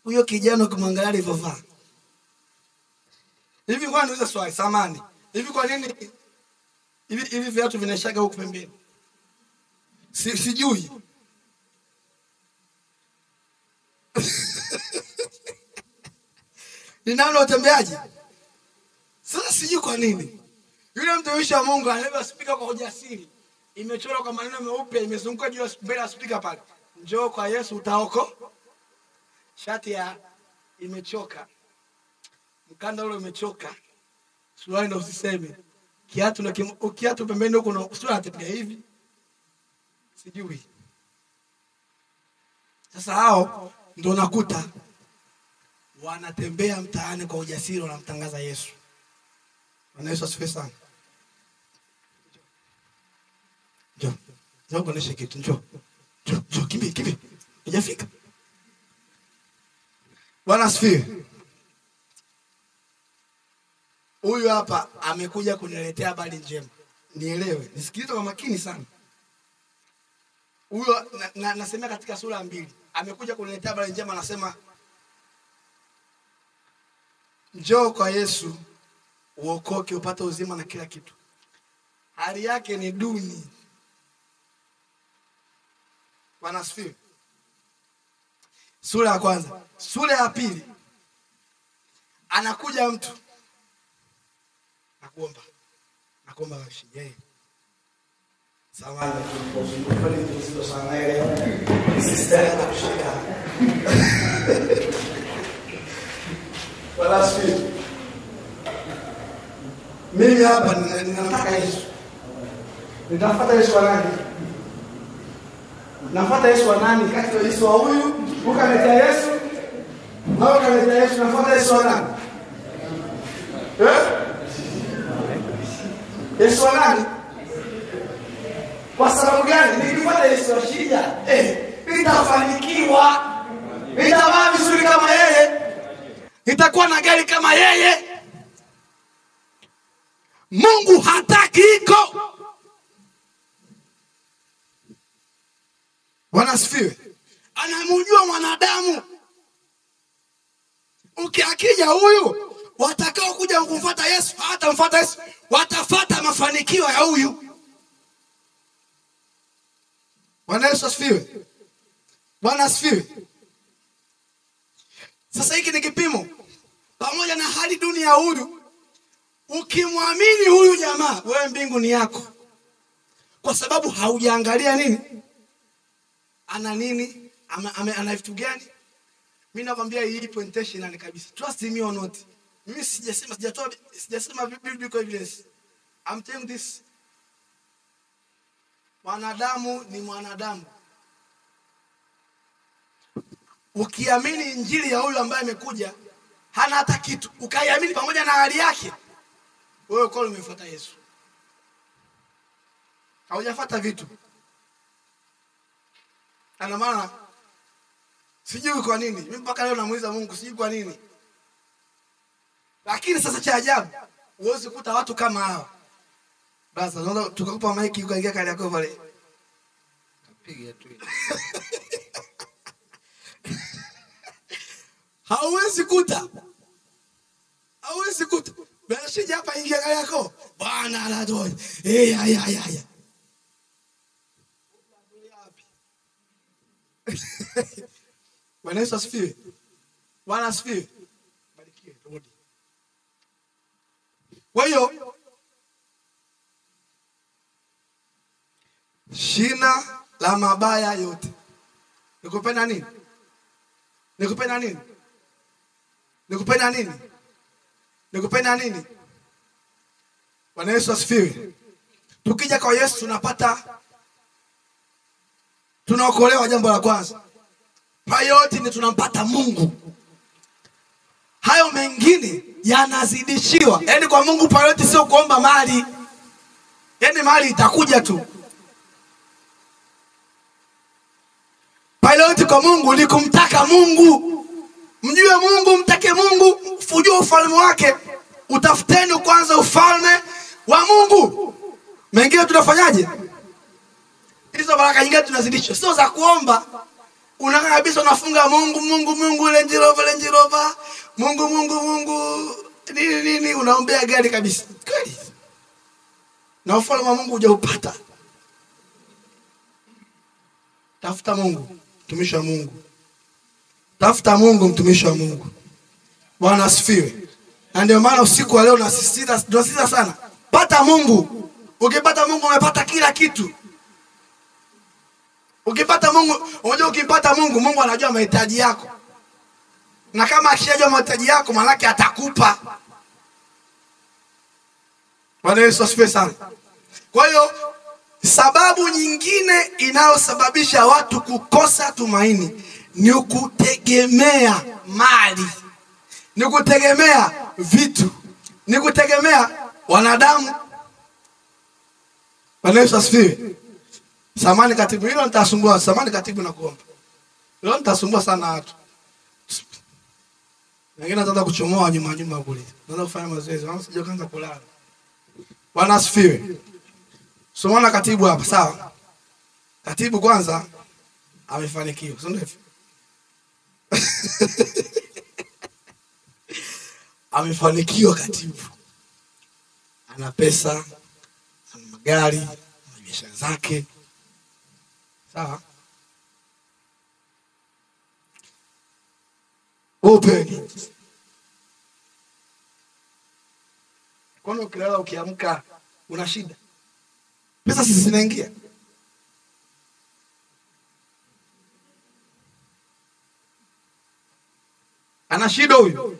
Huyo kijana ukimwangalia alivyovaa. Hivi kwa nini swali samani? Hivi kwa nini hivi viatu vinashaga huko pembeni? Sijui. Ni nani watembeaji? Sasa sijui kwa nini. Yule mtumishi wa Mungu anabeba speaker kwa ujasiri. Imechorwa kwa maneno meupe, imezunguka juu mbele ya speaker pale. Njoo kwa Yesu utaoko. Shati imechoka. Mkanda ule umechoka. Suruali ndio usiseme. Kiatu pembeni huko na sura atapiga hivi. Sijui. Sasa hao ndio nakuta wanatembea mtaani kwa ujasiri wanamtangaza Yesu. Bwana Yesu asifiwe sana. Njoo kuonesha kitu, njoo. Kimbia. Hujafika. Bwana asifiwe. Huyu hapa amekuja kuniletea habari njema. Nielewe, nisikilize kwa makini sana. Huyo nasema katika sura 2. Amekuja kuniletea habari njema, anasema njoo kwa Yesu uokoke upate uzima na kila kitu. Hali yake ni duni. Bwana asifiwe. Sura ya kwanza. Sura ya pili. Anakuja mtu. Nakuomba washi. Sawa kwa sana ile. Sister atakushika. Bwana asifiwe. Mimi hapa ninataka Yesu. Nitafuata Yesu wa nani? Nafuata Yesu wa nani? Kati ya Yesu wa huyu, ukaletea Yesu. Au ukaletea Yesu, nafuata Yesu wa nani? Yesu wa nani? Kwa sababu gani? Nikifuata Yesu wa shida, nitafanikiwa. Nitavaa vizuri kama yeye. Nitakuwa na gari kama yeye. Mungu hataki hiko. Bwana asifiwe. Anamjua mwanadamu. Akija huyu, watakao kuja kumfuata Yesu, hawatamfuata Yesu, watafuata mafanikio ya huyu. Bwana Yesu asifiwe. Bwana asifiwe. Sasa hiki ni kipimo. Pamoja na hali duni ya huyu, ukimwamini huyu jamaa, wewe mbingu ni yako. Kwa sababu haujaangalia nini? Ana nini? Ana vitu gani? Mimi nakwambia hii ipo intentional kabisa. Trust me or not. Mimi sijasema biblical evidence. I'm telling this. Mwanadamu ni mwanadamu. Ukiamini injili ya huyu ambaye amekuja, hana hata kitu, ukaiamini pamoja na hali yake, wewe kwa umefuata Yesu. Haujafuata vitu. Ana maana sijui kwa nini. Mimi mpaka leo namuuliza Mungu sijui kwa nini. Lakini sasa cha ajabu, uweze kukuta watu kama hao. Basi naona tukakupa maiki ukaingia kali yako pale. Kapiga tu. Hauwezi kuta. Hauwezi kuta. Bwana shija hapa ingia gari yako. Bwana anatoa. Haya. Bwana Yesu asifiwe. Bwana asifiwe. Barikiwe rudi. Kwa hiyo shina la mabaya yote. Nikupenda nini? Nikupenda nini? Nikupenda nini? Nikupenda nini? Bwana Yesu asifiwe. Tukija kwa Yesu tunaokolewa jambo la kwanza. Priority ni tunampata Mungu. Hayo mengine yanazidishiwa. Yaani kwa Mungu priority sio kuomba mali. Yaani mali itakuja tu. Priority kwa Mungu ni kumtaka Mungu. Mjue Mungu, mtake Mungu, ujue ufalme wake. Utafuteni kwanza ufalme wa Mungu. Mengine tunafanyaje? Hizo baraka nyingine tunazidisha. Sio za kuomba. Unakaa kabisa unafunga Mungu Range Rover. Mungu nini unaombea gari kabisa. Kweli. Na ufalme wa Mungu hujaupata. Tafuta Mungu, mtumishi wa Mungu. Tafuta Mungu, mtumishi wa Mungu. Bwana asifiwe. Na ndio maana usiku wa leo tunasisitiza sana. Pata Mungu. Ukipata Mungu umepata kila kitu. Ukipata Mungu, unajua ukimpata Mungu, Mungu anajua mahitaji yako. Na kama akishajua mahitaji yako, maana yake atakupa. Bwana Yesu asifiwe sana. Kwa hiyo sababu nyingine inayosababisha watu kukosa tumaini ni kutegemea mali. Ni kutegemea vitu. Ni kutegemea wanadamu. Bwana Yesu asifiwe. Samani katibu, hilo nitasumbua. Samani katibu na kuomba. Hilo nitasumbua sana watu. Wengine nataka kuchomoa nyuma kule. Nataka kufanya mazoezi, wao sije kaanza kulala. Bwana asifiwe. Somana katibu hapa, sawa? Katibu kwanza amefanikiwa, sio ndio? Amefanikiwa katibu. Ana pesa, ana magari, ana biashara zake. Sawa? Open. Kwani ukilala ukiamka una shida? Pesa sisi zinaingia. Ana shida huyu.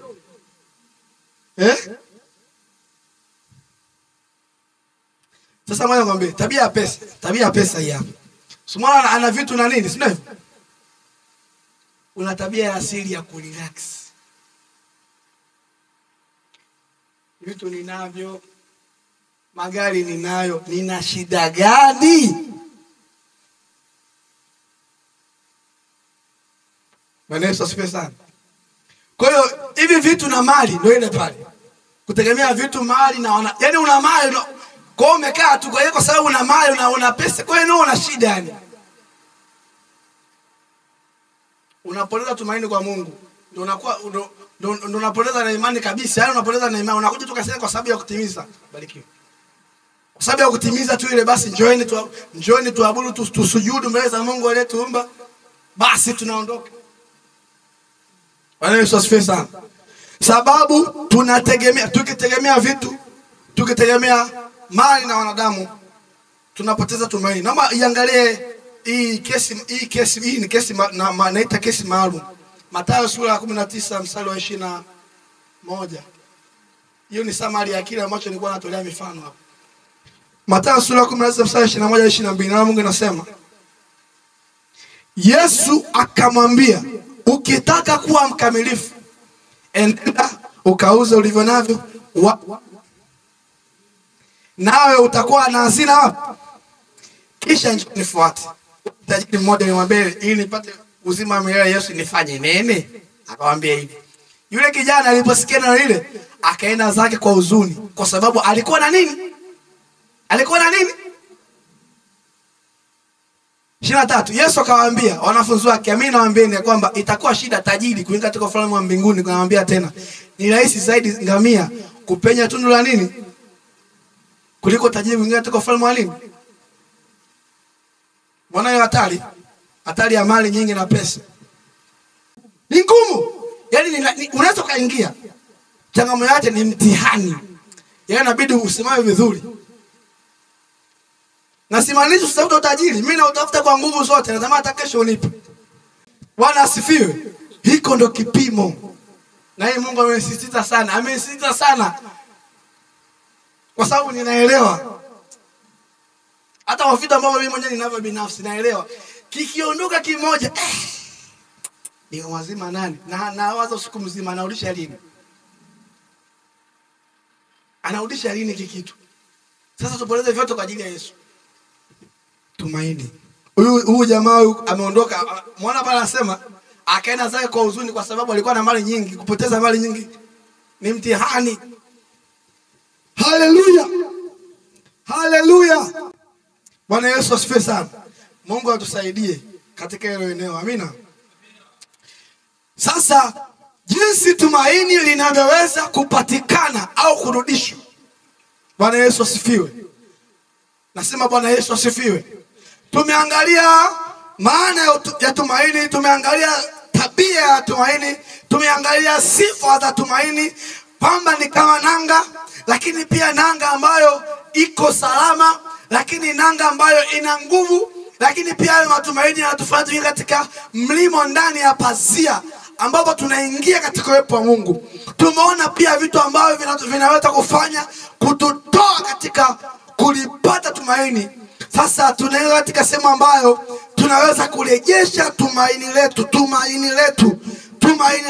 Sasa mwana ngombe, tabia ya pesa hii hapa. Sumana ana vitu na nini, sio hivyo? Una tabia ya asili ya kurelax. Vitu ninavyo, magari ninayo, nina shida gani? Bwana Yesu asifiwe sana. Kwa hiyo hivi vitu na mali ndio ile pale. Kutegemea vitu, mali na yaani una mali kwa hiyo umekaa tu kwa sababu una mali una pesa, kwa hiyo una shida yani. Unapoteza tumaini kwa Mungu. Ndio unakuwa ndio unapoteza na imani kabisa. Yaani unapoteza na imani. Unakuja tu kasema kwa sababu ya kutimiza. Barikiwe. Kwa sababu ya kutimiza tu ile basi njooni tuabudu tusujudu mbele za Mungu aliyetuumba. Basi tunaondoka. Bwana Yesu asifiwe sana. Sababu tukitegemea vitu, tukitegemea mali na wanadamu, tunapoteza tumaini. Naomba iangalie hii kesi ni kesi naita kesi maalum. Mathayo sura ya 19 mstari wa 21. Hiyo ni summary ya kile ambacho nilikuwa natolea mifano hapo. Mathayo sura ya 19 mstari wa 21 22, na Mungu anasema, Yesu akamwambia, ukitaka kuwa mkamilifu, enda ukauze ulivyo navyo, nawe utakuwa na hazina wapi? Kisha nifuate. Tajiri mmoja alimwambia, ili nipate uzima wa milele Yesu nifanye nini? Akamwambia hivi. Yule kijana aliposikia neno lile, akaenda zake kwa huzuni, kwa sababu alikuwa na nini? Alikuwa na nini? 23 Yesu akawaambia wanafunzi wake, amini nawaambieni kwamba itakuwa shida tajiri kuingia katika ufalme wa mbinguni. Anawaambia tena, ni rahisi zaidi ngamia kupenya tundu la nini kuliko tajiri kuingia katika ufalme wa nini. Bwana, hiyo hatari ya mali nyingi na pesa ni ngumu. Yaani unaweza kaingia, changamoto yake ni mtihani. Yaani inabidi usimame vizuri. Na simaanishi usitafuta utajiri. Mimi na utafuta kwa nguvu zote. Nasema hata kesho unipe. Bwana asifiwe. Hiko ndo kipimo. Na hii Mungu amesisitiza sana. Amesisitiza sana. Kwa sababu ninaelewa. Hata kwa vitu ambavyo mimi mwenyewe ninavyo binafsi naelewa. Kikiondoka kimoja, ni wazima nani? Na waza usiku mzima anarudisha lini? Anarudisha lini kikitu? Sasa tupoleze vyote kwa ajili ya Yesu. Tumaini. Huyu jamaa ameondoka, muona pale anasema akaenda zake kwa huzuni kwa sababu alikuwa na mali nyingi. Kupoteza mali nyingi ni mtihani. Haleluya. Haleluya. Bwana Yesu asifiwe sana. Mungu atusaidie katika hilo eneo. Amina. Sasa jinsi tumaini linavyoweza kupatikana au kurudishwa. Bwana Yesu asifiwe. Nasema Bwana Yesu asifiwe. Tumeangalia maana ya tumaini, tumeangalia tabia ya tumaini, tumeangalia sifa za tumaini, kwamba ni kama nanga, lakini pia nanga ambayo iko salama, lakini nanga ambayo ina nguvu, lakini pia matumaini yanatufanya tuingie katika mlimo ndani ya pazia ambapo tunaingia katika uwepo wa Mungu. Tumeona pia vitu ambavyo vinaweza kufanya kututoa katika kulipata tumaini. Sasa tunaenda katika sehemu ambayo tunaweza kurejesha tumaini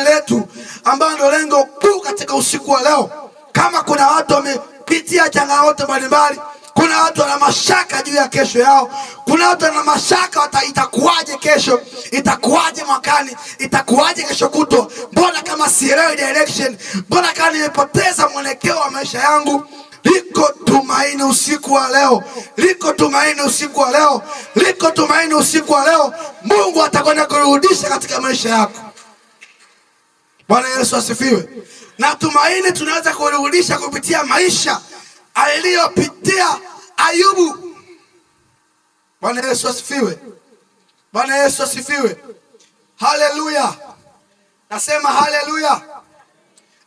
letu ambalo ndio lengo kuu katika usiku wa leo. Kama kuna watu wamepitia changamoto mbalimbali, kuna watu wana mashaka juu ya kesho yao, kuna watu wana mashaka itakuwaje kesho, itakuwaje mwakani, itakuwaje kesho kutwa, mbona kama sielewi direction, mbona kama nimepoteza mwelekeo wa maisha yangu. Liko tumaini usiku wa leo. Liko tumaini usiku wa leo. Liko tumaini usiku wa leo. Mungu atakwenda kurudisha katika maisha yako. Bwana Yesu asifiwe. Na tumaini tunaweza kurudisha kupitia maisha aliyopitia Ayubu. Bwana Yesu asifiwe. Bwana Yesu asifiwe. Haleluya. Nasema haleluya.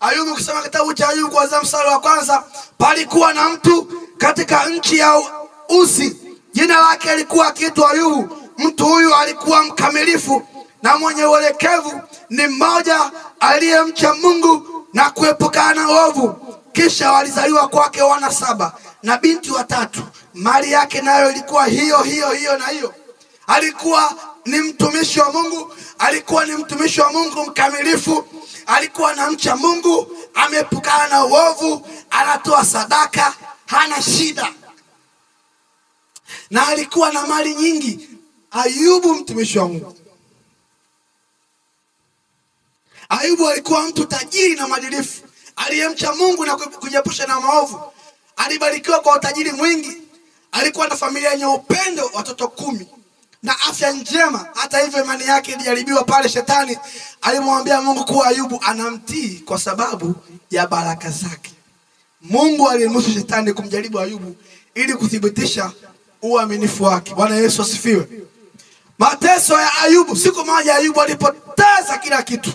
Ayubu, kusema kitabu cha Ayubu kuanzia mstari wa kwanza, palikuwa na mtu katika nchi ya Uzi, jina lake alikuwa akiitwa Ayubu. Mtu huyu alikuwa mkamilifu na mwenye uelekevu, ni mmoja aliyemcha Mungu na kuepukana na uovu. Kisha walizaliwa kwake wana 7 na binti 3. Mali yake nayo ilikuwa hiyo na hiyo. Alikuwa ni mtumishi wa Mungu, alikuwa ni mtumishi wa Mungu mkamilifu, alikuwa na mcha Mungu, ameepukana na uovu, anatoa sadaka, hana shida. Na alikuwa na mali nyingi. Ayubu mtumishi wa Mungu. Ayubu alikuwa mtu tajiri na mwadilifu, aliyemcha Mungu na kujiepusha na maovu. Alibarikiwa kwa utajiri mwingi. Alikuwa na familia yenye upendo, watoto 10 na afya njema. Hata hivyo imani yake ilijaribiwa pale shetani alimwambia Mungu kuwa Ayubu anamtii kwa sababu ya baraka zake. Mungu aliruhusu shetani kumjaribu Ayubu ili kuthibitisha uaminifu wake. Bwana Yesu asifiwe. Mateso ya Ayubu, siku moja Ayubu alipoteza kila kitu.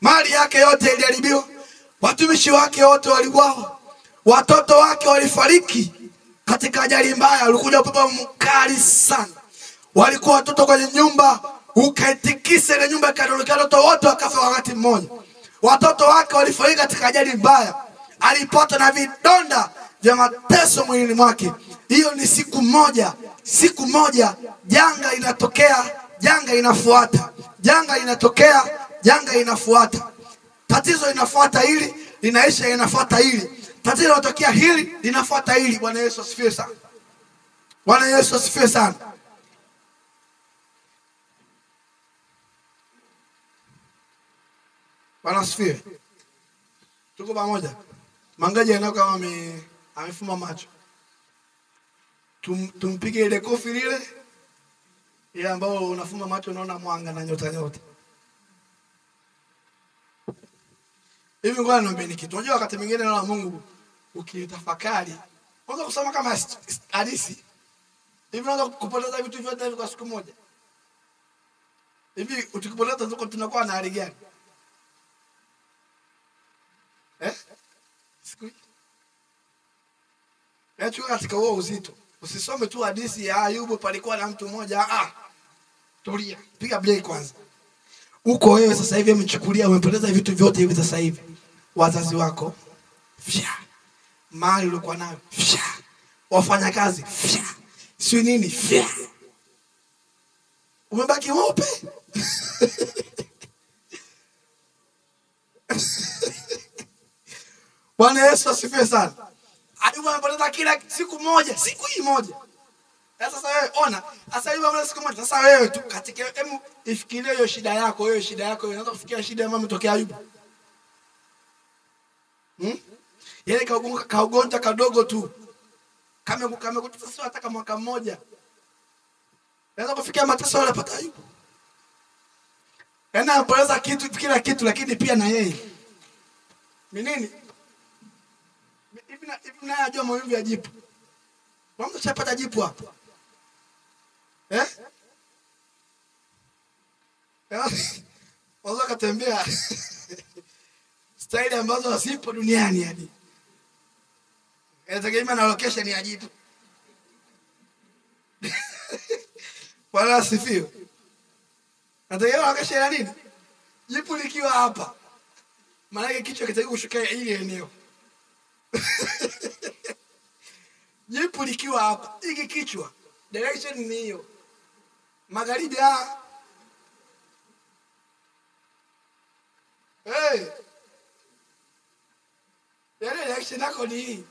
Mali yake yote iliharibiwa, watumishi wake wote waliuawa, watoto wake walifariki katika ajali mbaya. Ulikuja upepo mkali sana. Walikuwa watoto kwenye nyumba, ukaitikisa ile nyumba ikadondoka, watoto wote wakafa wakati mmoja. Watoto wake walifariki katika ajali mbaya. Alipata na vidonda vya mateso mwilini mwake. Hiyo ni siku moja. Siku moja janga inatokea, janga inafuata. Janga inatokea, janga inafuata. Tatizo inafuata hili, linaisha inafuata hili. Tatizo linatokea hili, linafuata hili. Bwana Yesu asifiwe sana. Bwana Yesu asifiwe sana. Bwana asifiwe. Tuko pamoja. Mangaje anao kama amefuma macho. Tumpige ile kofi lile. Ile ambao unafumba macho unaona mwanga na nyota nyota. Hivi ngoja niombe kitu. Unajua wakati mwingine neno la Mungu ukitafakari, unaweza kusoma kama hadithi. Hivi unaweza kupoteza vitu vyote hivi kwa siku moja. Hivi utakipoteza tunakuwa na hali gani? Siku. Chukua katika huo uzito. Usisome tu hadithi ya Ayubu palikuwa na mtu mmoja. Tulia. Piga break kwanza. Uko wewe sasa hivi umechukulia umepoteza vitu vyote hivi sasa hivi. Wazazi wako. Fya. Mali ulikuwa nayo. Fya. Wafanya kazi. Fya. Sio nini? Fya. Umebaki wope. Bwana Yesu asifiwe sana. Ayubu amepoteza kila siku moja, siku hii moja. Sasa wewe ona, sasa hivi amepoteza siku moja. Sasa wewe tu katika hebu ifikirie hiyo shida yako, unaweza kufikia shida ambayo imetokea Ayubu. Yeye kaugonja kadogo tu. Kama kutesa hata kama mwaka mmoja. Unaweza kufikia mateso aliyopata Ayubu. Anapoteza kila kitu lakini pia na yeye. Ni nini? Hivi na najua mawimbi ya jipu. Mwanzo chapata jipu hapo. Mwanzo katembea. Style ambazo hasipo duniani yani. Inategemea na location ya jipu. Bwana asifiwe. Inategemea location ya nini? Jipu likiwa hapa. Maana yake kichwa kitaki kushuka ile eneo. Jipu likiwa hapa, hiki kichwa direction ni hiyo. Magharibi yale direction yako ni hii.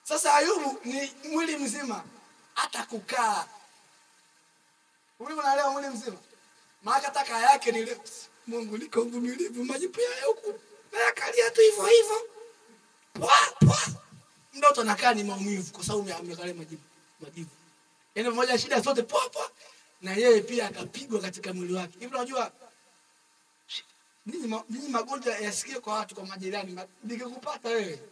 Sasa Ayubu ni mwili mzima hata kukaa. Mwili unaelewa mwili mzima. Maana taka yake ni Mungu liko uvumilivu majipu ya huku. Na yakalia tu hivyo. Ndoto anakaa ni maumivu kwa sababu amekalia majivu. Yaani mmoja shida zote na yeye pia akapigwa katika mwili wake. Hivi unajua nini magonjwa yasikie kwa watu kwa majirani nikikupata wewe.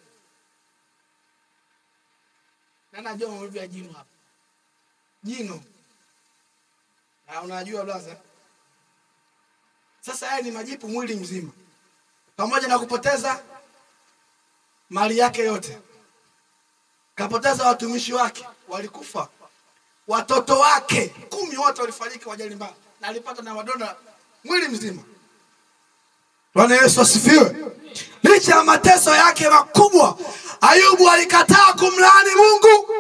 Na najua maumivu ya jino hapa. Jino. Na unajua blaza. Sasa yeye ni majipu mwili mzima. Pamoja na kupoteza mali yake yote. Kapoteza watumishi wake, walikufa. Watoto wake 10 wote walifariki kwa ajali mbaya. Na alipata na madonda mwili mzima. Bwana Yesu asifiwe. Licha ya mateso yake makubwa, Ayubu alikataa kumlaani Mungu.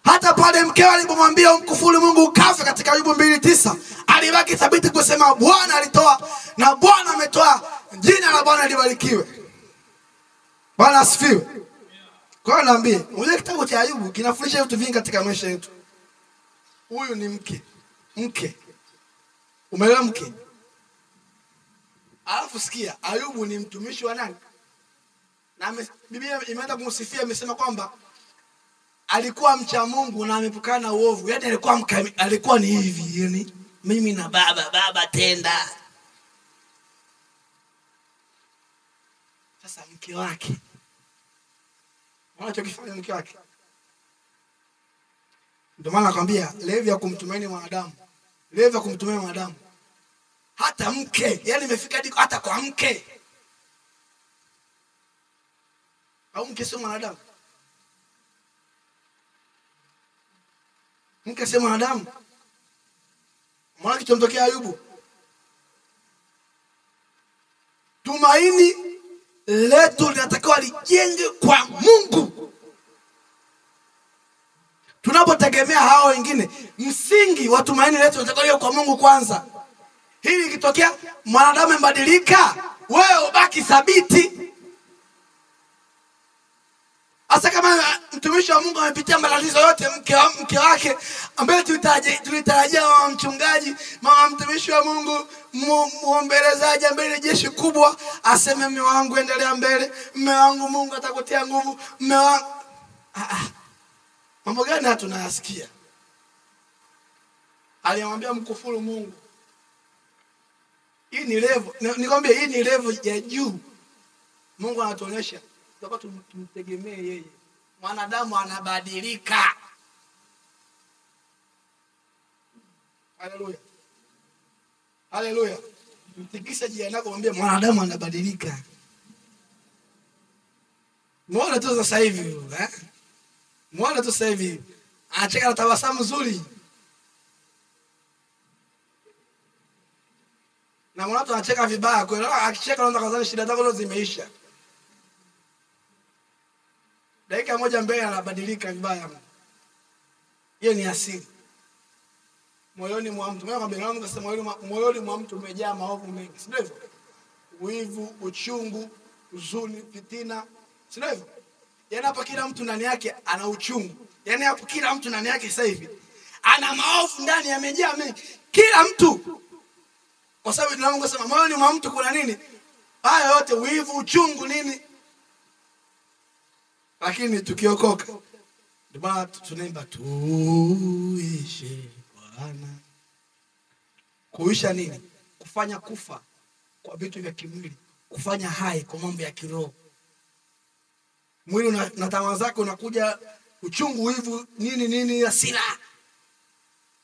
Hata pale mkewe alipomwambia umkufuru Mungu ukafe katika Ayubu 2:9, alibaki thabiti kusema Bwana alitoa na Bwana ametoa, jina la Bwana libarikiwe. Bwana asifiwe. Kwa hiyo naambie, ule kitabu cha Ayubu kinafundisha vitu vingi katika maisha yetu. Huyu ni mke. Umeelewa mke? Alafu sikia, Ayubu ni mtumishi wa nani? Na Biblia imeenda kumsifia, imesema kwamba alikuwa mcha Mungu na amepukana na uovu. Yaani alikuwa ni hivi, yani mimi na baba tenda. Sasa mke wake anachokifanya mke wake. Ndio maana nakwambia levi ya kumtumaini mwanadamu. Hata mke, yani imefika hadi hata kwa mke. Au mke sio mwanadamu? Mke sio mwanadamu? Mwana kichomtokea Ayubu. Tumaini letu linatakiwa lijenge kwa Mungu. Tunapotegemea hao wengine, msingi wa tumaini letu linatakiwa kwa Mungu kwanza. Hili ikitokea mwanadamu mbadilika, wewe ubaki thabiti. Hasa kama mtumishi wa Mungu amepitia matatizo yote, mke wake ambaye tulitarajia mama mchungaji, mama mtumishi wa Mungu, muombelezaji ambaye jeshi kubwa, aseme mume wangu endelea mbele, mume wangu Mungu atakutia nguvu, mume wangu. Mambo gani tunayasikia? Alimwambia mkufuru Mungu. Hii ni level. Nikwambia hii ni level ya juu. Mungu anatuonyesha tutakuwa tumtegemee yeye. Mwanadamu anabadilika. Haleluya. Haleluya. Mtikisa jirani yako mwambie mwanadamu anabadilika. Muone tu sasa hivi, Muone tu sasa hivi. Anacheka na tabasamu nzuri. Na mwana anacheka vibaya, kwa hiyo akicheka anaanza kuzana shida zako zote zimeisha. Dakika moja mbele anabadilika vibaya. Hiyo ni asili. Moyoni mwa mtu, Mungu akasema moyoni mwa mtu umejaa maovu mengi. Si ndivyo? Wivu, uchungu, huzuni, fitina. Si ndivyo? Yaani hapa kila mtu ndani yake ana uchungu. Yaani hapo kila mtu ndani yake sasa hivi ana maovu ndani yamejaa mengi. Kila mtu. Kwa sababu Mungu akasema moyoni mwa mtu kuna nini? Haya yote wivu, uchungu nini? Lakini tukiokoka ndio maana tunaimba tuishi Bwana. Kuisha nini? Kufanya kufa kwa vitu vya kimwili, kufanya hai kwa mambo ya kiroho. Mwili na tamaa zako unakuja uchungu, wivu, nini hasira.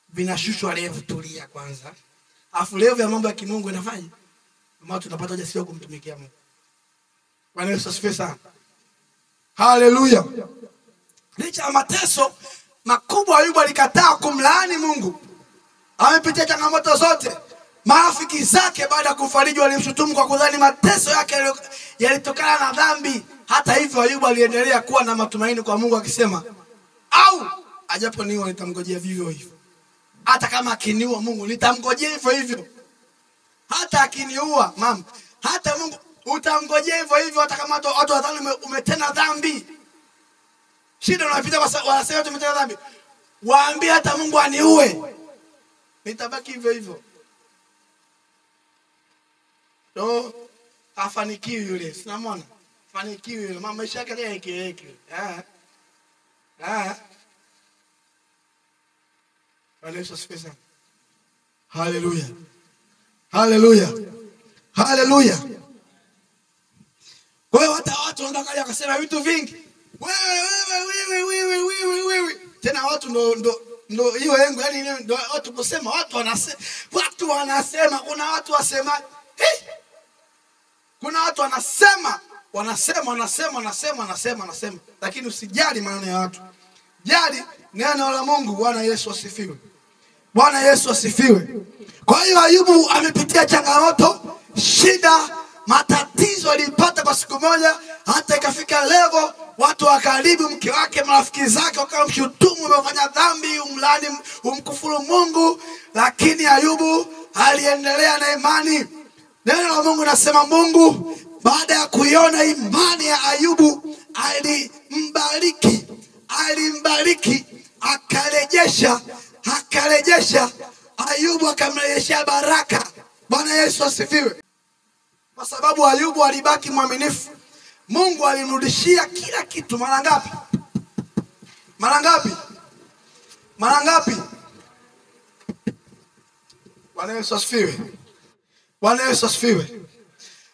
Vinashushwa levu, tulia kwanza. Afu levu ya mambo ya kimungu inafanya kama tunapata ujasiri kumtumikia Mungu. Bwana Yesu asifiwe sana. Haleluya. Licha ya mateso makubwa, Ayubu alikataa kumlaani Mungu. Amepitia changamoto zote. Marafiki zake baada ya kufariji walimshutumu kwa kudhani mateso yake yalitokana na dhambi. Hata hivyo Ayubu aliendelea kuwa na matumaini kwa Mungu akisema, au ajaponiua nitamngojea vivyo hivyo. Hata kama akiniua Mungu nitamngojea hivyo hivyo. Hata akiniua mama, hata Mungu utamngojea hivyo hivyo, hata kama watu wadhani umetenda dhambi. Shida unapita wanasema tumetenda dhambi. Waambie hata Mungu aniue, nitabaki hivyo hivyo. Ndio afanikiwe yule. Sinamwona? Afanikiwe yule. Mama maisha yake yake. Bwana Yesu asifiwe sana. Haleluya. Haleluya. Haleluya. Kwa hiyo hata watu wanaangalia wakasema vitu vingi. Wewe. Tena watu ndo hiyo yengo, yani ndo watu kusema, watu wanasema, kuna watu wasema. Kuna watu wanasema. Lakini usijali maneno ya watu. Jali neno la Mungu. Bwana Yesu asifiwe. Bwana Yesu asifiwe. Kwa hiyo Ayubu amepitia changamoto, shida, matatizo alipata kwa siku moja, hata ikafika level watu wa karibu, mke wake, marafiki zake wakamshutumu amefanya dhambi, umlani, umkufuru Mungu, lakini Ayubu aliendelea na imani. Neno la Mungu nasema Mungu baada ya kuiona imani ya Ayubu alimbariki, akarejesha Ayubu, akamrejeshia baraka. Bwana Yesu asifiwe. Kwa sababu Ayubu alibaki mwaminifu, Mungu alimrudishia kila kitu. Mara ngapi? Mara ngapi? Bwana Yesu asifiwe. Bwana Yesu asifiwe.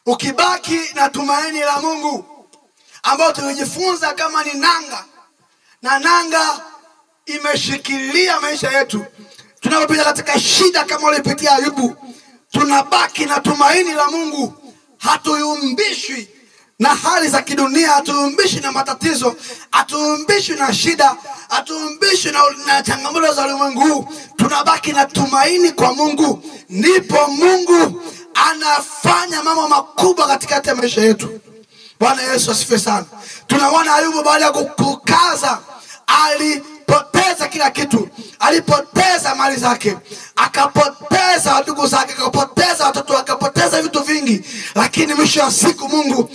Ukibaki na tumaini la Mungu ambao tulijifunza kama ni nanga, na nanga imeshikilia maisha yetu. Tunapopita katika shida kama walipitia Ayubu, tunabaki na tumaini la Mungu. Hatuyumbishwi na hali za kidunia, hatuyumbishwi na matatizo, hatuyumbishwi na shida, hatuyumbishwi na changamoto za ulimwengu. Tunabaki na tumaini kwa Mungu. Ndipo Mungu anafanya mambo makubwa katika maisha yetu. Bwana Yesu asifiwe sana. Tunaona Ayubu baada ya kukaza alipoteza kila kitu. Alipoteza mali zake, akapoteza ndugu zake, akapoteza watoto, akapoteza vitu vingi, lakini mwisho wa siku Mungu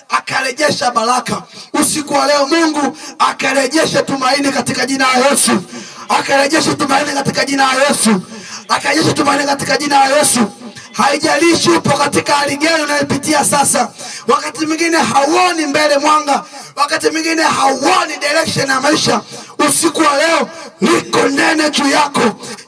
akarejesha baraka. Usiku wa leo Mungu akarejesha tumaini katika jina la Yesu. Akarejesha tumaini katika jina la Yesu. Akarejesha tumaini katika jina la Yesu. Haijalishi upo katika hali gani unayopitia sasa. Wakati mwingine hauoni mbele mwanga, wakati mwingine hauoni direction ya maisha, usiku wa leo liko nene juu yako,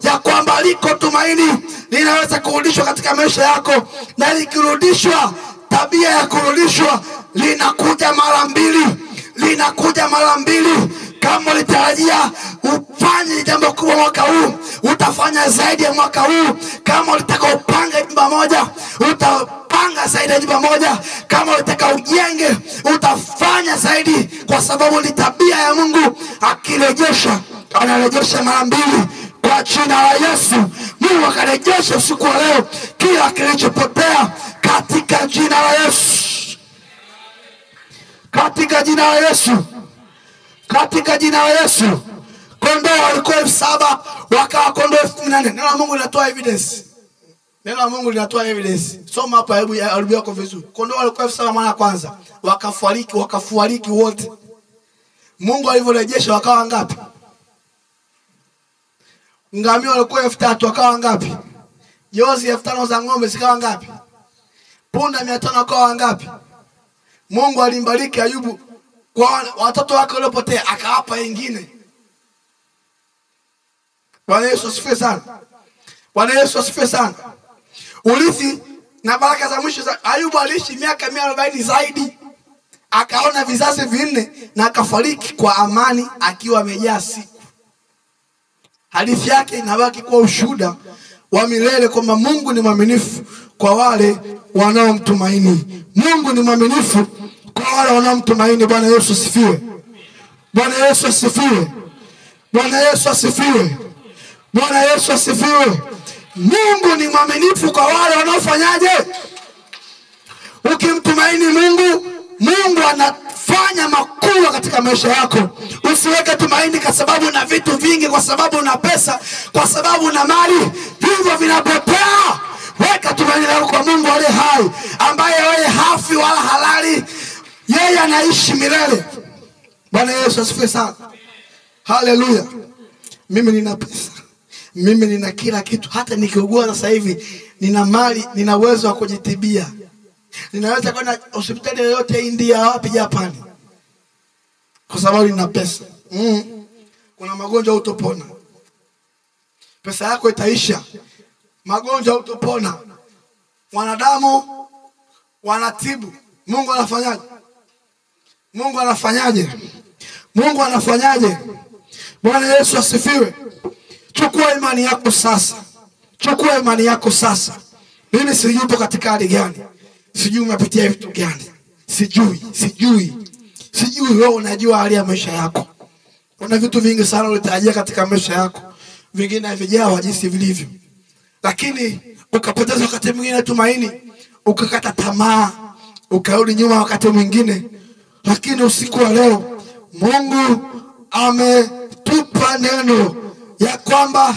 ya kwamba liko tumaini linaweza kurudishwa katika maisha yako, na likirudishwa, tabia ya kurudishwa linakuja mara mbili, linakuja mara mbili. Kama ulitarajia ufanye jambo kubwa mwaka huu, utafanya zaidi ya mwaka huu. Kama ulitaka upange jumba moja, utapanga zaidi ya jumba moja. Kama ulitaka ujenge, utafanya zaidi, kwa sababu ni tabia ya Mungu. Akirejesha, anarejesha mara mbili kwa jina la Yesu. Mungu akarejesha usiku wa leo kila kilichopotea katika jina la Yesu, katika jina la Yesu, katika jina la Yesu. Kondoo walikuwa 7,000 wakawa kondoo 18,000. Neno la Mungu linatoa evidence. Neno la Mungu linatoa evidence. Soma hapa, hebu arudi yako vizuri. Kondoo walikuwa 7,000 mara ya kwanza, wakafariki wote. Mungu alivyorejesha wakawa ngapi? Ngamia walikuwa 3,000 wakawa ngapi? Jozi 5,000 za ng'ombe zikawa ngapi? Punda 500 wakawa ngapi? Mungu alimbariki Ayubu kwa watoto wake waliopotea, akawapa wengine. Bwana Yesu asifiwe sana. Bwana Yesu asifiwe sana. Urithi na baraka za mwisho za Ayubu, aliishi miaka 140 zaidi, akaona vizazi 4 na akafariki kwa amani akiwa amejaa siku. Hadithi yake inabaki kuwa ushuhuda wa milele kwamba Mungu ni mwaminifu kwa wale wanaomtumaini. Mungu ni mwaminifu kwa wale wanaomtumaini. Bwana Yesu asifiwe. Bwana Yesu asifiwe. Bwana Yesu asifiwe. Bwana Yesu asifiwe. Mungu ni mwaminifu kwa wale wanaofanyaje? Ukimtumaini Mungu, Mungu anafanya makubwa katika maisha yako. Usiweke tumaini kwa sababu una vitu vingi, kwa sababu una pesa, kwa sababu una mali, hivyo vinapotea. Weka tumaini lako kwa Mungu aliye hai, ambaye wewe hafi wala halali. Yeye anaishi milele. Bwana Yesu asifiwe sana. Haleluya. Mimi nina pesa, mimi nina kila kitu. Hata nikiugua sasa hivi nina mali, nina uwezo wa kujitibia. Ninaweza kwenda hospitali yoyote India, wapi, Japani, kwa sababu nina pesa. Kuna magonjwa utopona, pesa yako itaisha. Magonjwa utopona. Wanadamu wanatibu, Mungu anafanyaje? Mungu anafanyaje? Mungu anafanyaje? Bwana Yesu asifiwe. Chukua imani yako sasa. Chukua imani yako sasa. Mimi sijui upo katika hali gani, sijui umepitia vitu gani, sijui wewe unajua hali ya maisha yako. Kuna vitu vingi sana ulitarajia katika maisha yako, vingine havijawa jinsi vilivyo, lakini ukapoteza wakati mwingine tumaini, ukakata tamaa, ukarudi nyuma wakati mwingine. Lakini usiku wa leo Mungu ametupa neno ya kwamba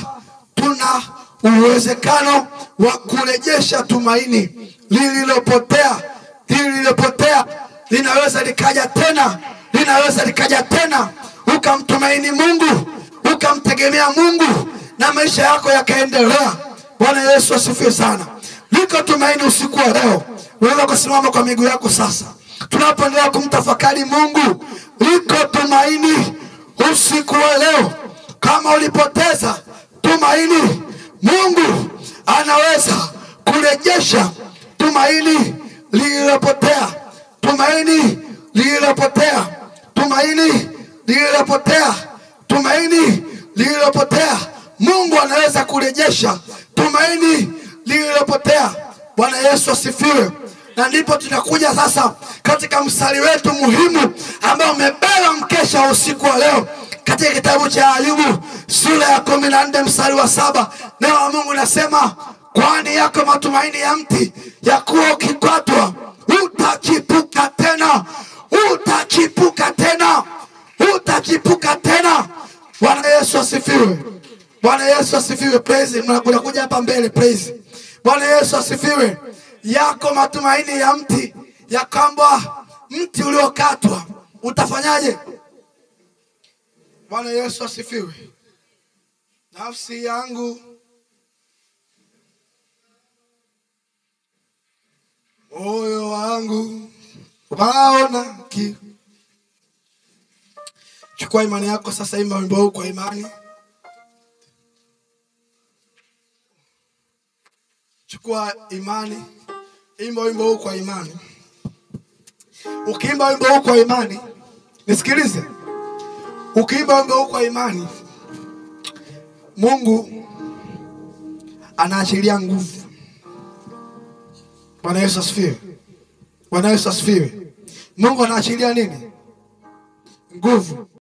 tuna uwezekano wa kurejesha tumaini lililopotea. Lililopotea linaweza likaja tena, linaweza likaja tena. Ukamtumaini Mungu, ukamtegemea Mungu, na maisha yako yakaendelea. Bwana Yesu asifiwe sana. Liko tumaini usiku wa leo. Unaweza kusimama kwa miguu yako sasa, tunapoendelea kumtafakari Mungu. Liko tumaini usiku wa leo. Kama ulipoteza tumaini, Mungu anaweza kurejesha tumaini lililopotea. Tumaini lililopotea. Tumaini lililopotea. Tumaini lililopotea. Mungu anaweza kurejesha tumaini lililopotea. Bwana Yesu asifiwe. Na ndipo tunakuja sasa katika mstari wetu muhimu ambao umebeba mkesha wa usiku wa leo, katika kitabu cha Ayubu sura ya 14 mstari wa 7. Neno la Mungu nasema, kwani yako matumaini ya mti, ya kuwa ukikatwa utachipuka tena. Utachipuka tena. Utachipuka tena. Bwana Yesu asifiwe. Bwana Yesu asifiwe. Praise. Mnakuja hapa mbele. Praise. Bwana Yesu asifiwe. Yako matumaini ya mti, ya kwamba mti uliokatwa utafanyaje? Bwana Yesu asifiwe. Nafsi yangu moyo wangu waona kiu. Chukua imani yako sasa, imba wimbo huu kwa imani. Chukua imani, imba wimbo huu kwa imani. Ukiimba wimbo huu kwa imani, nisikilize. Ukiimba wimbo huu kwa imani, Mungu anaachilia nguvu. Bwana Yesu asifiwe. Bwana Yesu asifiwe. Mungu anaachilia nini? Nguvu.